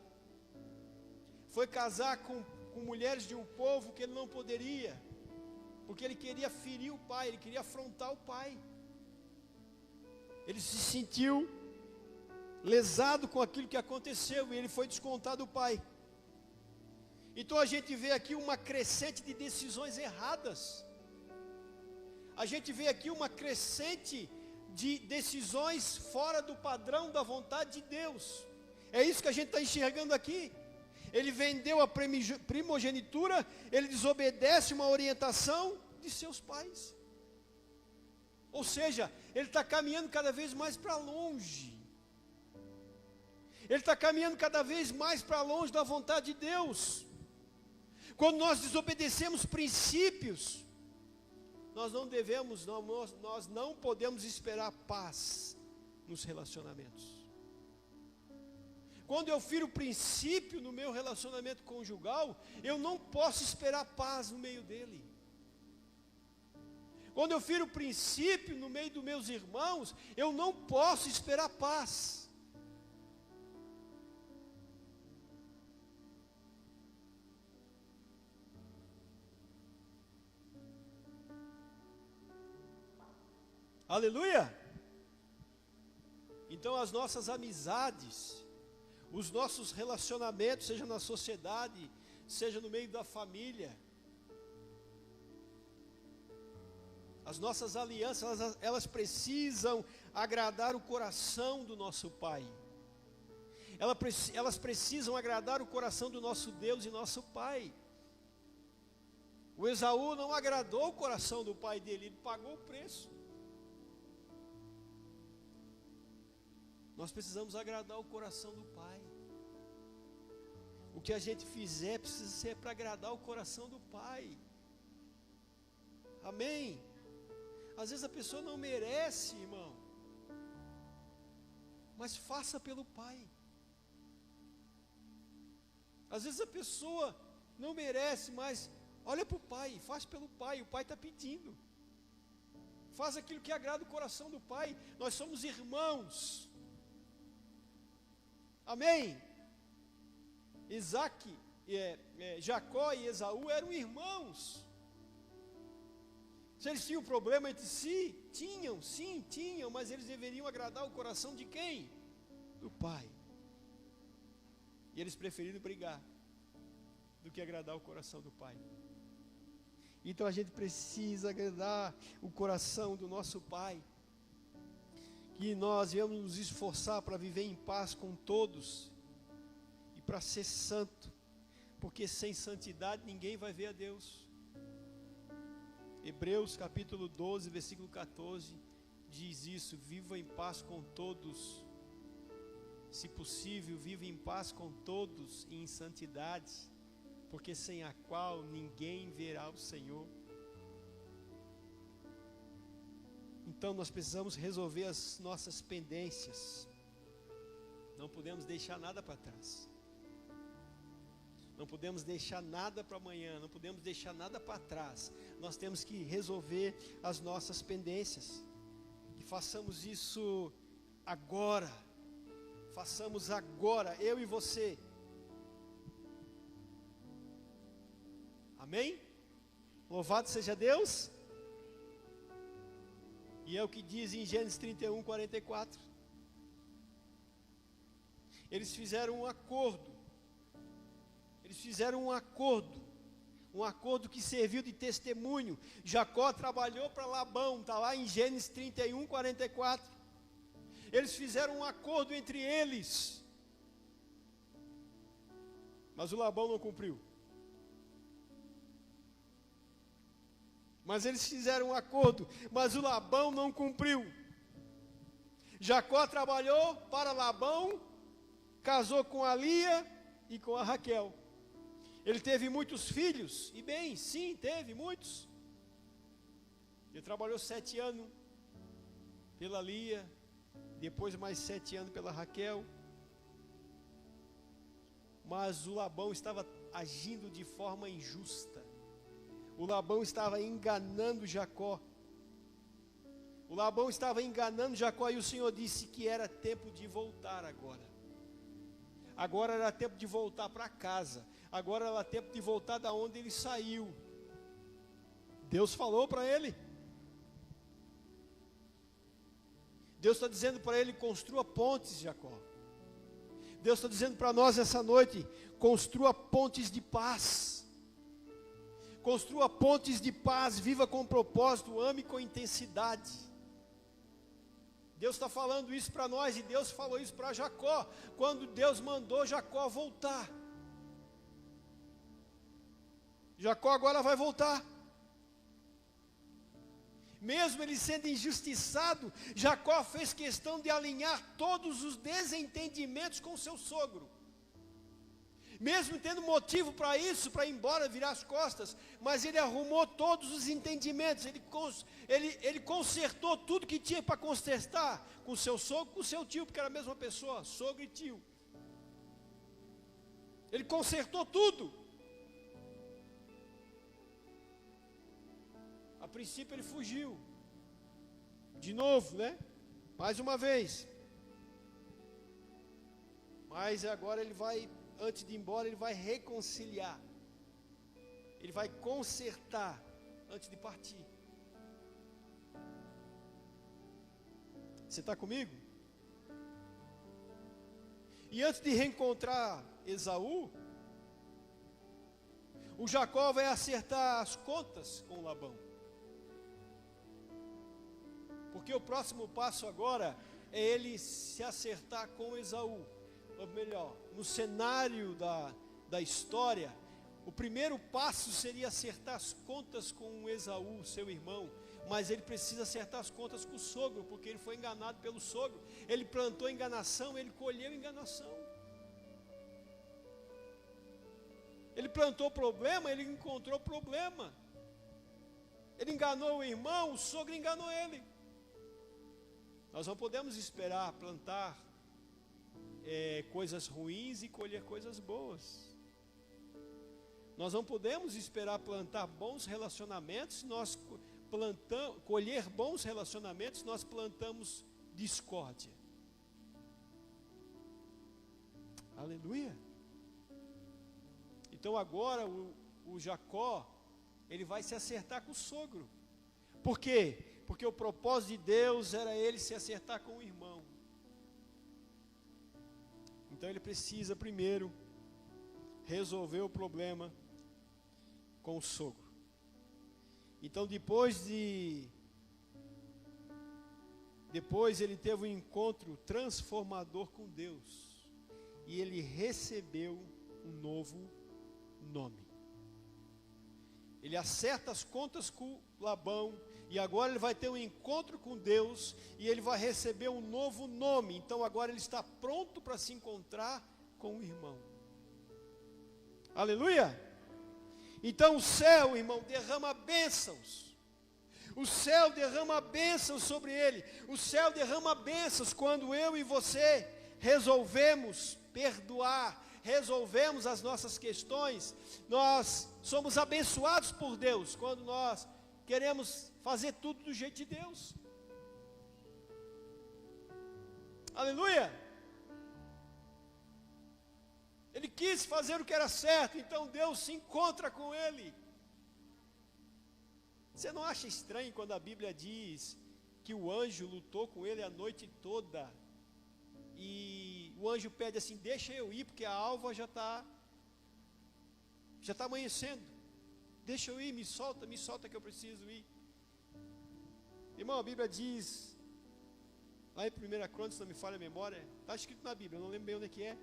Foi casar com mulheres de um povo que ele não poderia, porque ele queria ferir o pai, ele queria afrontar o pai. Ele se sentiu lesado com aquilo que aconteceu e ele foi descontar do pai. Então a gente vê aqui uma crescente de decisões erradas. A gente vê aqui uma crescente de decisões fora do padrão da vontade de Deus. É isso que a gente está enxergando aqui. Ele vendeu a primogenitura, ele desobedece uma orientação de seus pais. Ou seja, ele está caminhando cada vez mais para longe. Ele está caminhando cada vez mais para longe da vontade de Deus. Quando nós desobedecemos princípios, nós não podemos esperar paz nos relacionamentos. Quando eu firo o princípio no meu relacionamento conjugal, eu não posso esperar paz no meio dele. Quando eu firo o princípio no meio dos meus irmãos, eu não posso esperar paz. Aleluia! Então as nossas amizades, os nossos relacionamentos, seja na sociedade, seja no meio da família, as nossas alianças, elas precisam agradar o coração do nosso Pai. Elas precisam agradar o coração do nosso Deus e nosso Pai. O Esaú não agradou o coração do pai dele, ele pagou o preço. Nós precisamos agradar o coração do Pai. O que a gente fizer precisa ser para agradar o coração do Pai. Amém? Às vezes a pessoa não merece, irmão, mas faça pelo Pai. Às vezes a pessoa não merece, mas olha para o Pai, faz pelo Pai. O Pai está pedindo. Faz aquilo que agrada o coração do Pai. Nós somos irmãos. Amém? Jacó e Esaú eram irmãos. Se eles tinham problema entre si, tinham, mas eles deveriam agradar o coração de quem? Do Pai. E eles preferiram brigar do que agradar o coração do Pai. Então a gente precisa agradar o coração do nosso Pai. Que nós viemos nos esforçar para viver em paz com todos e para ser santo, porque sem santidade ninguém vai ver a Deus. Hebreus capítulo 12, versículo 14 diz isso: viva em paz com todos, se possível viva em paz com todos e em santidade, porque sem a qual ninguém verá o Senhor. Então nós precisamos resolver as nossas pendências. Não podemos deixar nada para trás. Não podemos deixar nada para amanhã, não podemos deixar nada para trás. Nós temos que resolver as nossas pendências. E façamos isso agora. Façamos agora, eu e você. Amém? Louvado seja Deus. E é o que diz em Gênesis 31, 44. Eles fizeram um acordo. Um acordo que serviu de testemunho. Jacó trabalhou para Labão, está lá em Gênesis 31, 44. Eles fizeram um acordo entre eles, mas o Labão não cumpriu. Mas eles fizeram um acordo, mas o Labão não cumpriu. Jacó trabalhou para Labão, casou com a Lia e com a Raquel. Ele teve muitos filhos, e bem, sim, teve muitos. Ele trabalhou 7 anos pela Lia, depois mais 7 anos pela Raquel. Mas o Labão estava agindo de forma injusta. O Labão estava enganando Jacó. O Labão estava enganando Jacó, e o Senhor disse que era tempo de voltar agora. Agora era tempo de voltar para casa. Agora era tempo de voltar da onde ele saiu. Deus falou para ele. Deus está dizendo para ele: construa pontes, Jacó. Deus está dizendo para nós essa noite: construa pontes de paz. Construa pontes de paz, viva com propósito, ame com intensidade. Deus está falando isso para nós, e Deus falou isso para Jacó, quando Deus mandou Jacó voltar. Jacó agora vai voltar. Mesmo ele sendo injustiçado, Jacó fez questão de alinhar todos os desentendimentos com seu sogro. Mesmo tendo motivo para isso, para ir embora, virar as costas, mas ele arrumou todos os entendimentos, ele consertou tudo que tinha para consertar, com seu sogro, com seu tio, porque era a mesma pessoa, sogro e tio. Ele consertou tudo. A princípio ele fugiu, de novo, né? Mais uma vez. Mas agora ele vai, antes de ir embora, ele vai reconciliar. Ele vai consertar antes de partir. Você está comigo? E antes de reencontrar Esaú, o Jacó vai acertar as contas com Labão. Porque o próximo passo agora é ele se acertar com Esaú. Ou melhor, no cenário da história, o primeiro passo seria acertar as contas com Esaú, seu irmão. Mas ele precisa acertar as contas com o sogro, porque ele foi enganado pelo sogro. Ele plantou enganação, ele colheu enganação. Ele plantou problema, ele encontrou problema. Ele enganou o irmão, o sogro enganou ele. Nós não podemos esperar plantar coisas ruins e colher coisas boas. Nós não podemos esperar plantar bons relacionamentos, colher bons relacionamentos, nós plantamos discórdia. Aleluia. Então agora o Jacó, ele vai se acertar com o sogro. Por quê? Porque o propósito de Deus era ele se acertar com o irmão. Então ele precisa primeiro resolver o problema com o sogro. Então depois ele teve um encontro transformador com Deus. E ele recebeu um novo nome. Ele acerta as contas com Labão. E agora ele vai ter um encontro com Deus. E ele vai receber um novo nome. Então agora ele está pronto para se encontrar com o irmão. Aleluia! Então o céu, irmão, derrama bênçãos. O céu derrama bênçãos sobre ele. O céu derrama bênçãos quando eu e você resolvemos perdoar, resolvemos as nossas questões. Nós somos abençoados por Deus quando nós queremos fazer tudo do jeito de Deus. Aleluia! Ele quis fazer o que era certo, então Deus se encontra com ele. Você não acha estranho quando a Bíblia diz que o anjo lutou com ele a noite toda? E o anjo pede assim: deixa eu ir, porque a alva já está amanhecendo. Deixa eu ir, me solta que eu preciso ir. Irmão, a Bíblia diz, lá em 1 Crônicas, se não me falha a memória, está escrito na Bíblia, eu não lembro bem onde é que é,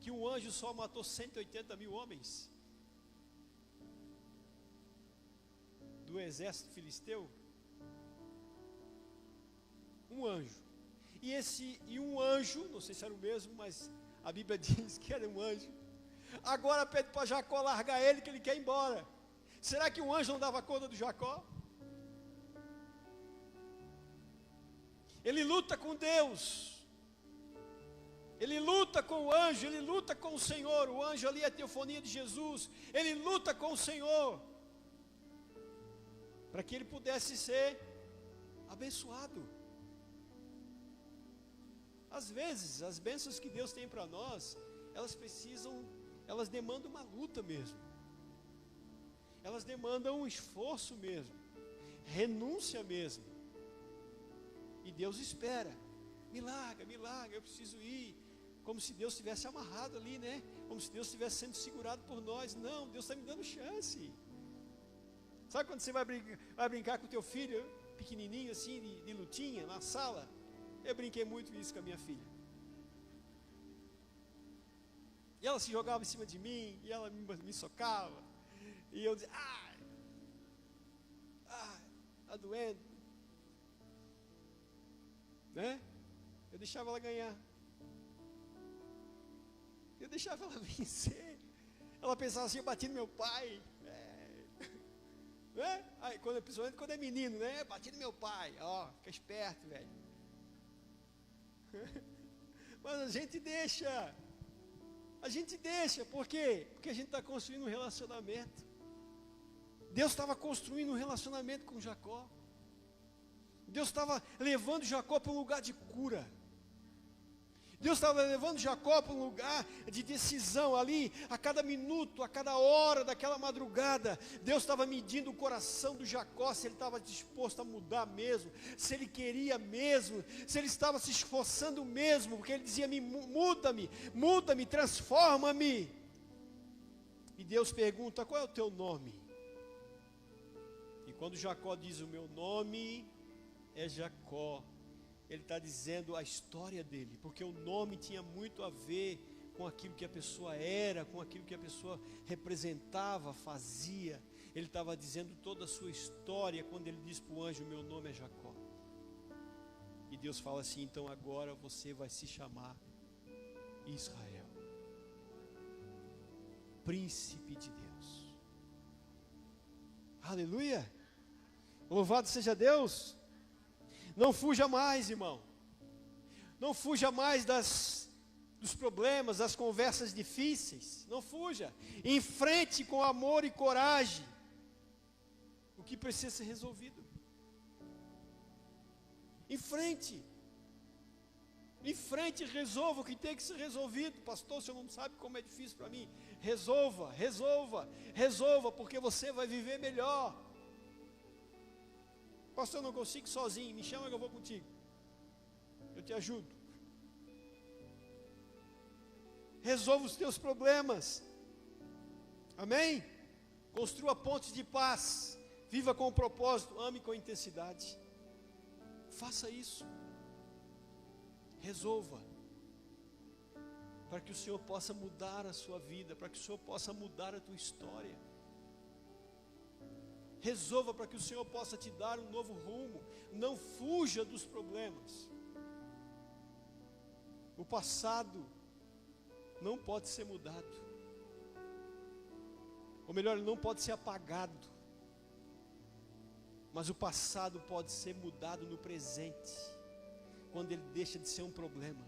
que um anjo só matou 180 mil homens do exército filisteu. Um anjo. E um anjo, não sei se era o mesmo, mas a Bíblia diz que era um anjo. Agora pede para Jacó largar ele, que ele quer ir embora. Será que um anjo não dava conta do Jacó? Ele luta com Deus. Ele luta com o anjo, ele luta com o Senhor. O anjo ali é a teofonia de Jesus. Ele luta com o Senhor, para que ele pudesse ser abençoado. Às vezes, as bênçãos que Deus tem para nós, elas demandam uma luta mesmo. Elas demandam um esforço mesmo, renúncia mesmo. E Deus espera. Me larga, eu preciso ir. Como se Deus estivesse amarrado ali, né? Como se Deus estivesse sendo segurado por nós. Não, Deus está me dando chance. Sabe quando você vai brincar com o teu filho, pequenininho assim, de lutinha, na sala? Eu brinquei muito isso com a minha filha. E ela se jogava em cima de mim, e ela me socava. E eu dizia: ai, está doendo. Né? Eu deixava ela ganhar. Eu deixava ela vencer. Ela pensava assim: eu bati no meu pai. Né? Aí, principalmente quando é menino, né? Bati no meu pai. Ó, fica esperto, velho. Mas a gente deixa. Por quê? Porque a gente está construindo um relacionamento. Deus estava construindo um relacionamento com Jacó. Deus estava levando Jacó para um lugar de cura. Deus estava levando Jacó para um lugar de decisão ali, a cada minuto, a cada hora daquela madrugada. Deus estava medindo o coração do Jacó, se ele estava disposto a mudar mesmo, se ele queria mesmo, se ele estava se esforçando mesmo, porque ele dizia: muda-me, transforma-me. E Deus pergunta: qual é o teu nome? E quando Jacó diz: o meu nome é Jacó, ele está dizendo a história dele, porque o nome tinha muito a ver com aquilo que a pessoa era, com aquilo que a pessoa representava, fazia. Ele estava dizendo toda a sua história quando ele diz para o anjo: meu nome é Jacó. E Deus fala assim: então agora você vai se chamar Israel. príncipe de Deus. Aleluia! Louvado seja Deus! Não fuja mais, irmão. Não fuja mais dos problemas, das conversas difíceis. Não fuja. Enfrente com amor e coragem o que precisa ser resolvido. Enfrente. Enfrente e resolva o que tem que ser resolvido. Pastor, o senhor não sabe como é difícil para mim. Resolva, resolva, resolva, porque você vai viver melhor. Pastor, eu não consigo sozinho, me chama que eu vou contigo. Eu te ajudo. Resolva os teus problemas. Amém? Construa pontes de paz. Viva com propósito, ame com intensidade. Faça isso. Resolva. Para que o Senhor possa mudar a sua vida, para que o Senhor possa mudar a tua história. Resolva para que o Senhor possa te dar um novo rumo. Não fuja dos problemas. O passado não pode ser mudado. Ou melhor, ele não pode ser apagado. Mas o passado pode ser mudado no presente, quando ele deixa de ser um problema.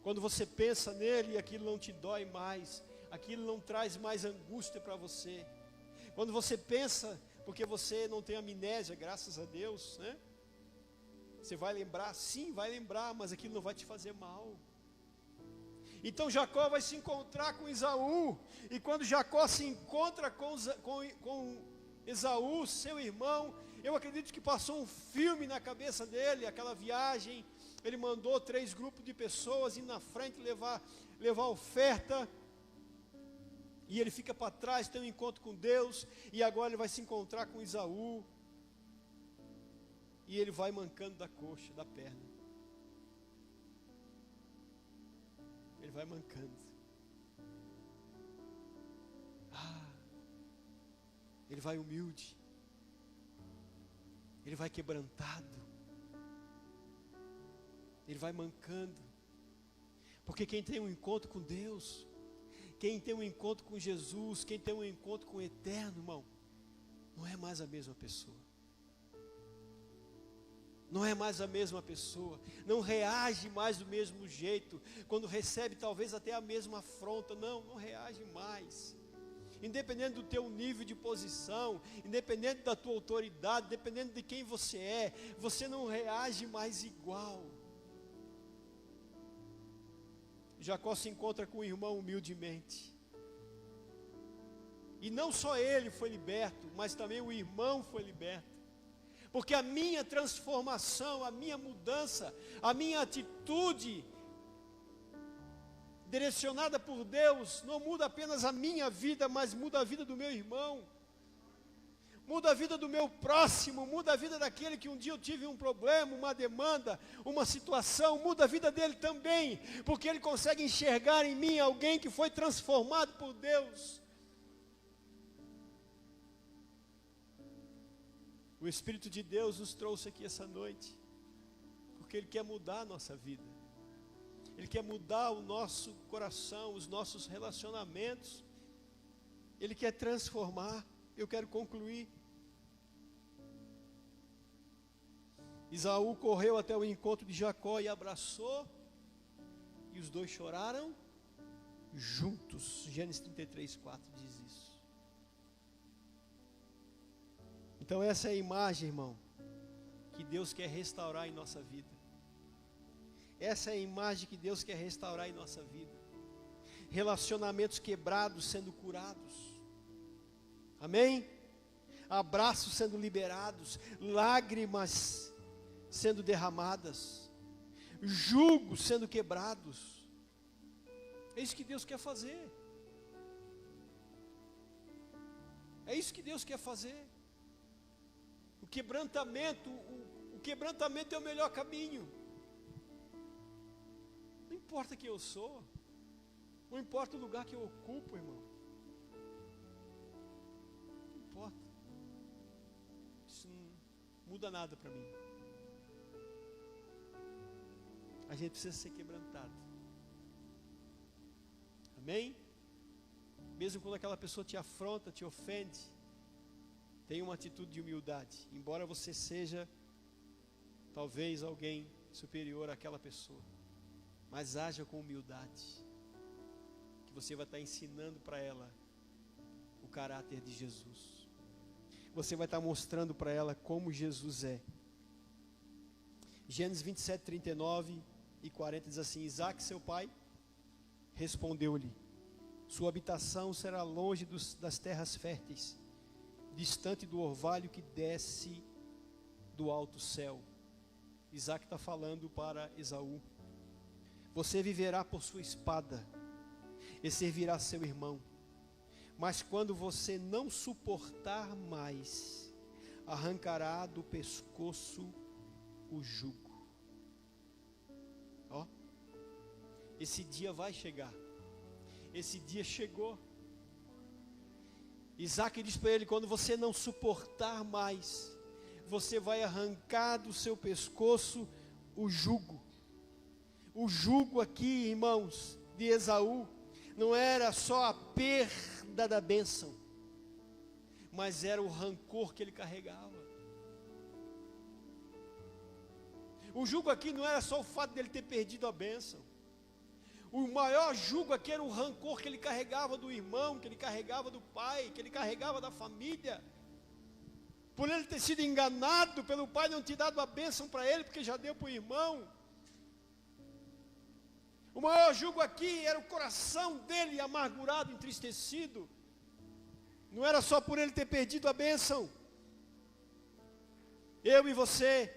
Quando você pensa nele e aquilo não te dói mais, aquilo não traz mais angústia para você. Quando você pensa, porque você não tem amnésia, graças a Deus, né? Você vai lembrar, sim, vai lembrar, mas aquilo não vai te fazer mal. Então Jacó vai se encontrar com Esaú, e quando Jacó se encontra com Esaú, seu irmão, eu acredito que passou um filme na cabeça dele, aquela viagem. Ele mandou 3 grupos de pessoas ir na frente levar oferta, e ele fica para trás, tem um encontro com Deus, e agora ele vai se encontrar com Esaú, e ele vai mancando da coxa, da perna. Ele vai mancando. Ele vai humilde. Ele vai quebrantado. Ele vai mancando. Porque quem tem um encontro com Deus, quem tem um encontro com Jesus, quem tem um encontro com o Eterno, irmão, não é mais a mesma pessoa. Não é mais a mesma pessoa. Não reage mais do mesmo jeito. Quando recebe talvez até a mesma afronta. Não reage mais. Independente do teu nível de posição, independente da tua autoridade, independente de quem você não reage mais igual. Jacó se encontra com o irmão humildemente. E não só ele foi liberto, mas também o irmão foi liberto. Porque a minha transformação, a minha mudança, a minha atitude direcionada por Deus, não muda apenas a minha vida, mas muda a vida do meu irmão, muda a vida do meu próximo, muda a vida daquele que um dia eu tive um problema, uma demanda, uma situação, muda a vida dele também, porque ele consegue enxergar em mim alguém que foi transformado por Deus. O Espírito de Deus nos trouxe aqui essa noite, porque Ele quer mudar a nossa vida. Ele quer mudar o nosso coração, os nossos relacionamentos. Ele quer transformar. Eu quero concluir. Esaú correu até o encontro de Jacó e abraçou, e os dois choraram juntos. Gênesis 33:4 diz isso. Então essa é a imagem, irmão, que Deus quer restaurar em nossa vida. Essa é a imagem que Deus quer restaurar em nossa vida. Relacionamentos quebrados sendo curados. Amém? Abraços sendo liberados, lágrimas sendo derramadas, julgos sendo quebrados. É isso que Deus quer fazer. É isso que Deus quer fazer. O quebrantamento é o melhor caminho. Não importa quem eu sou, não importa o lugar que eu ocupo, irmão. Não importa. Isso não muda nada para mim. A gente precisa ser quebrantado. Amém? Mesmo quando aquela pessoa te afronta, te ofende, tenha uma atitude de humildade. Embora você seja talvez alguém superior àquela pessoa, mas haja com humildade, que você vai estar ensinando para ela o caráter de Jesus. Você vai estar mostrando para ela como Jesus é. Gênesis 27, 39 e 40 diz assim: Isaque, seu pai, respondeu-lhe: sua habitação será longe das terras férteis, distante do orvalho que desce do alto céu. Isaque está falando para Esaú: você viverá por sua espada e servirá seu irmão, mas quando você não suportar mais, arrancará do pescoço o jugo. Ó, esse dia vai chegar. Esse dia chegou. Isaque diz para ele: quando você não suportar mais, você vai arrancar do seu pescoço o jugo. O jugo aqui, irmãos, de Esaú, não era só a perda da bênção, mas era o rancor que ele carregava. O jugo aqui não era só o fato dele ter perdido a bênção. O maior jugo aqui era o rancor que ele carregava do irmão, que ele carregava do pai, que ele carregava da família. Por ele ter sido enganado pelo pai, não ter dado a bênção para ele, porque já deu para o irmão. O maior jugo aqui era o coração dele amargurado, entristecido. Não era só por ele ter perdido a bênção. Eu e você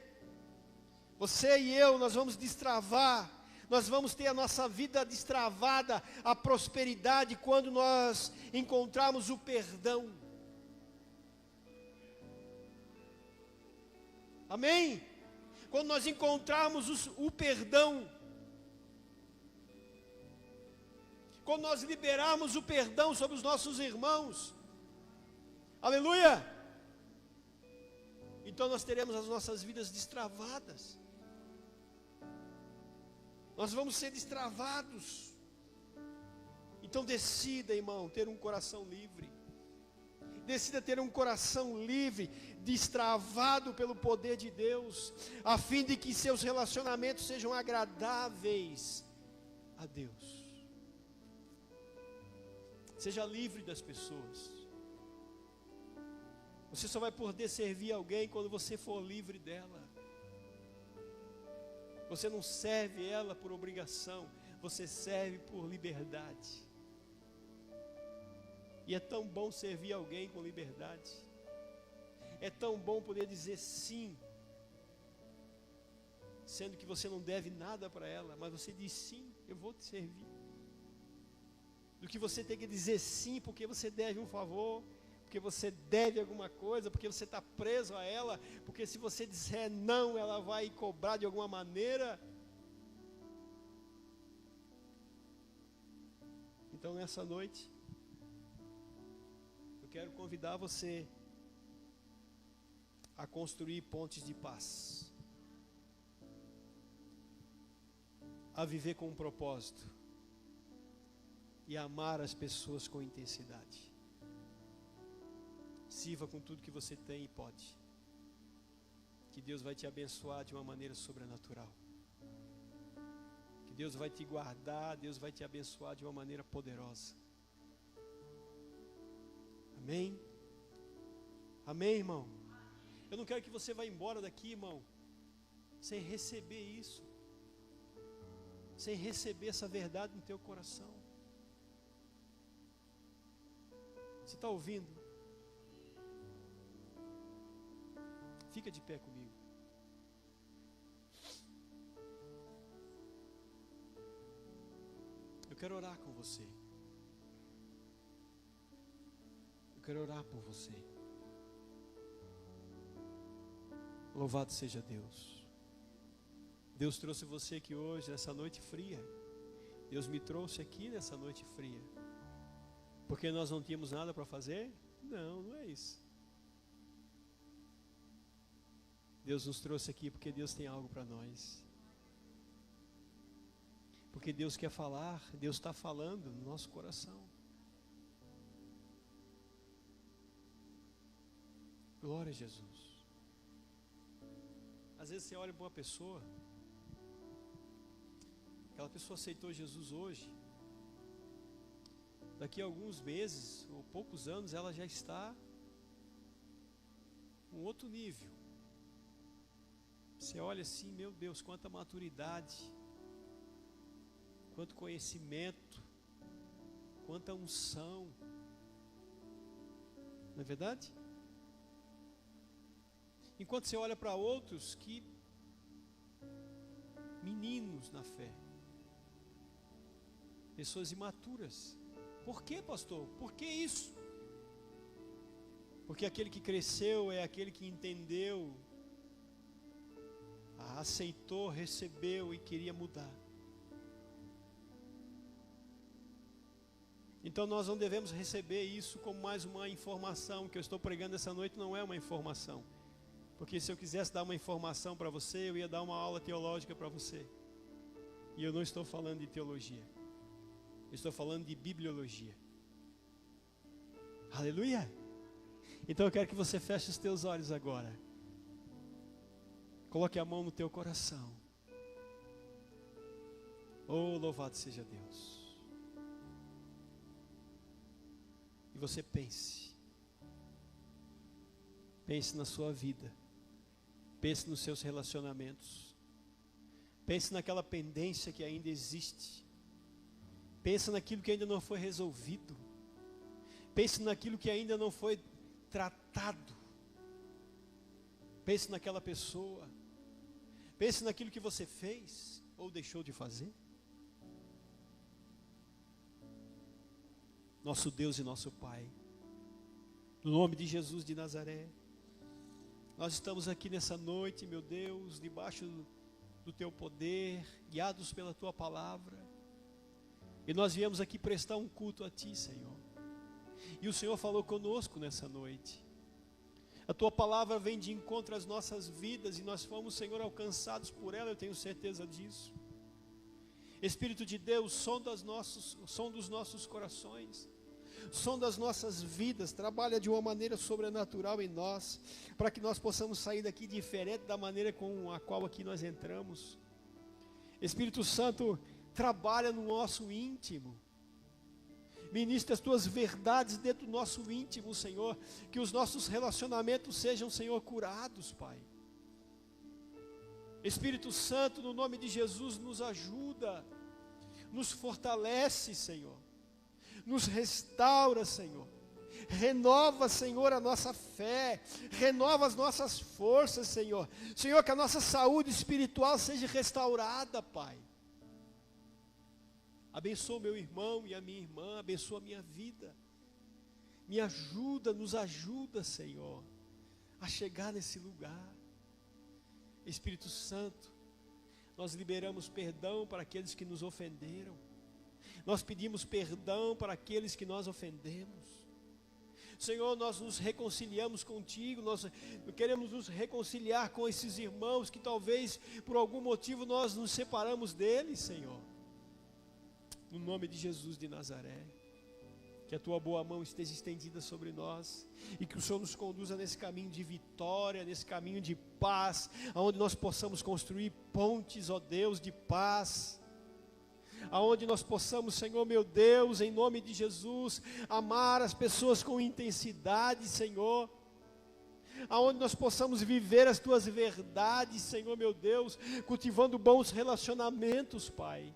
e eu, nós vamos destravar, nós vamos ter a nossa vida destravada, a prosperidade, quando nós encontrarmos o perdão. Amém? Quando nós encontrarmos o perdão, quando nós liberarmos o perdão sobre os nossos irmãos, aleluia! Então nós teremos as nossas vidas destravadas. Nós vamos ser destravados. Então decida, irmão, ter um coração livre. Decida ter um coração livre, destravado pelo poder de Deus, a fim de que seus relacionamentos sejam agradáveis a Deus. Seja livre das pessoas. Você só vai poder servir alguém quando você for livre dela. Você não serve ela por obrigação, você serve por liberdade. E é tão bom servir alguém com liberdade. É tão bom poder dizer sim, sendo que você não deve nada para ela, mas você diz sim, eu vou te servir. Do que você ter que dizer sim porque você deve um favor, porque você deve alguma coisa, porque você está preso a ela, porque se você disser não, ela vai cobrar de alguma maneira. Então nessa noite, eu quero convidar você a construir pontes de paz, a viver com um propósito e amar as pessoas com intensidade. Sirva com tudo que você tem e pode, que Deus vai te abençoar de uma maneira sobrenatural, que Deus vai te guardar, Deus vai te abençoar de uma maneira poderosa. Amém? Amém, irmão? Eu não quero que você vá embora daqui, irmão, sem receber isso, sem receber essa verdade no teu coração. Você está ouvindo? Fica de pé comigo. Eu quero orar com você. Eu quero orar por você. Louvado seja Deus. Deus trouxe você aqui hoje, nessa noite fria. Deus me trouxe aqui nessa noite fria. Porque nós não tínhamos nada para fazer? Não, não é isso. Deus nos trouxe aqui porque Deus tem algo para nós. Porque porque Deus quer falar, Deus está falando no nosso coração. Glória a Jesus. Às vezes você olha para uma pessoa, aquela pessoa aceitou Jesus hoje, daqui a alguns meses ou poucos anos ela já está em um outro nível. Você olha assim, meu Deus, quanta maturidade, quanto conhecimento, quanta unção. Não é verdade? Enquanto você olha para outros que meninos na fé, pessoas imaturas. Por que, pastor? Por que isso? Porque aquele que cresceu é aquele que entendeu, aceitou, recebeu e queria mudar. Então nós não devemos receber isso como mais uma informação. Que eu estou pregando essa noite não é uma informação. Porque se eu quisesse dar uma informação para você, eu ia dar uma aula teológica para você. E eu não estou falando de teologia. Eu estou falando de bibliologia. Aleluia! Então eu quero que você feche os teus olhos agora. Coloque a mão no teu coração. Oh, louvado seja Deus. E você pense. Pense na sua vida. Pense nos seus relacionamentos. Pense naquela pendência que ainda existe. Pense naquilo que ainda não foi resolvido. Pense naquilo que ainda não foi tratado. Pense naquela pessoa. Pense naquilo que você fez ou deixou de fazer. Nosso Deus e nosso Pai, no nome de Jesus de Nazaré, nós estamos aqui nessa noite, meu Deus, debaixo do Teu poder, guiados pela Tua palavra, e nós viemos aqui prestar um culto a Ti, Senhor, e o Senhor falou conosco nessa noite. A Tua palavra vem de encontro às nossas vidas, e nós fomos, Senhor, alcançados por ela, eu tenho certeza disso. Espírito de Deus, som dos nossos corações, som das nossas vidas, trabalha de uma maneira sobrenatural em nós, para que nós possamos sair daqui diferente da maneira com a qual aqui nós entramos. Espírito Santo, trabalha no nosso íntimo, ministra as Tuas verdades dentro do nosso íntimo, Senhor, que os nossos relacionamentos sejam, Senhor, curados, Pai. Espírito Santo, no nome de Jesus, nos ajuda, nos fortalece, Senhor, nos restaura, Senhor, renova, Senhor, a nossa fé, renova as nossas forças, Senhor, Senhor, que a nossa saúde espiritual seja restaurada, Pai. Abençoa meu irmão e a minha irmã, abençoa a minha vida, me ajuda, nos ajuda, Senhor, a chegar nesse lugar. Espírito Santo, nós liberamos perdão para aqueles que nos ofenderam, nós pedimos perdão para aqueles que nós ofendemos. Senhor, nós nos reconciliamos contigo, nós queremos nos reconciliar com esses irmãos que talvez por algum motivo nós nos separamos deles, Senhor. No nome de Jesus de Nazaré, que a Tua boa mão esteja estendida sobre nós, e que o Senhor nos conduza nesse caminho de vitória, nesse caminho de paz, aonde nós possamos construir pontes, ó Deus, de paz, aonde nós possamos, Senhor meu Deus, em nome de Jesus, amar as pessoas com intensidade, Senhor, aonde nós possamos viver as Tuas verdades, Senhor meu Deus, cultivando bons relacionamentos, Pai.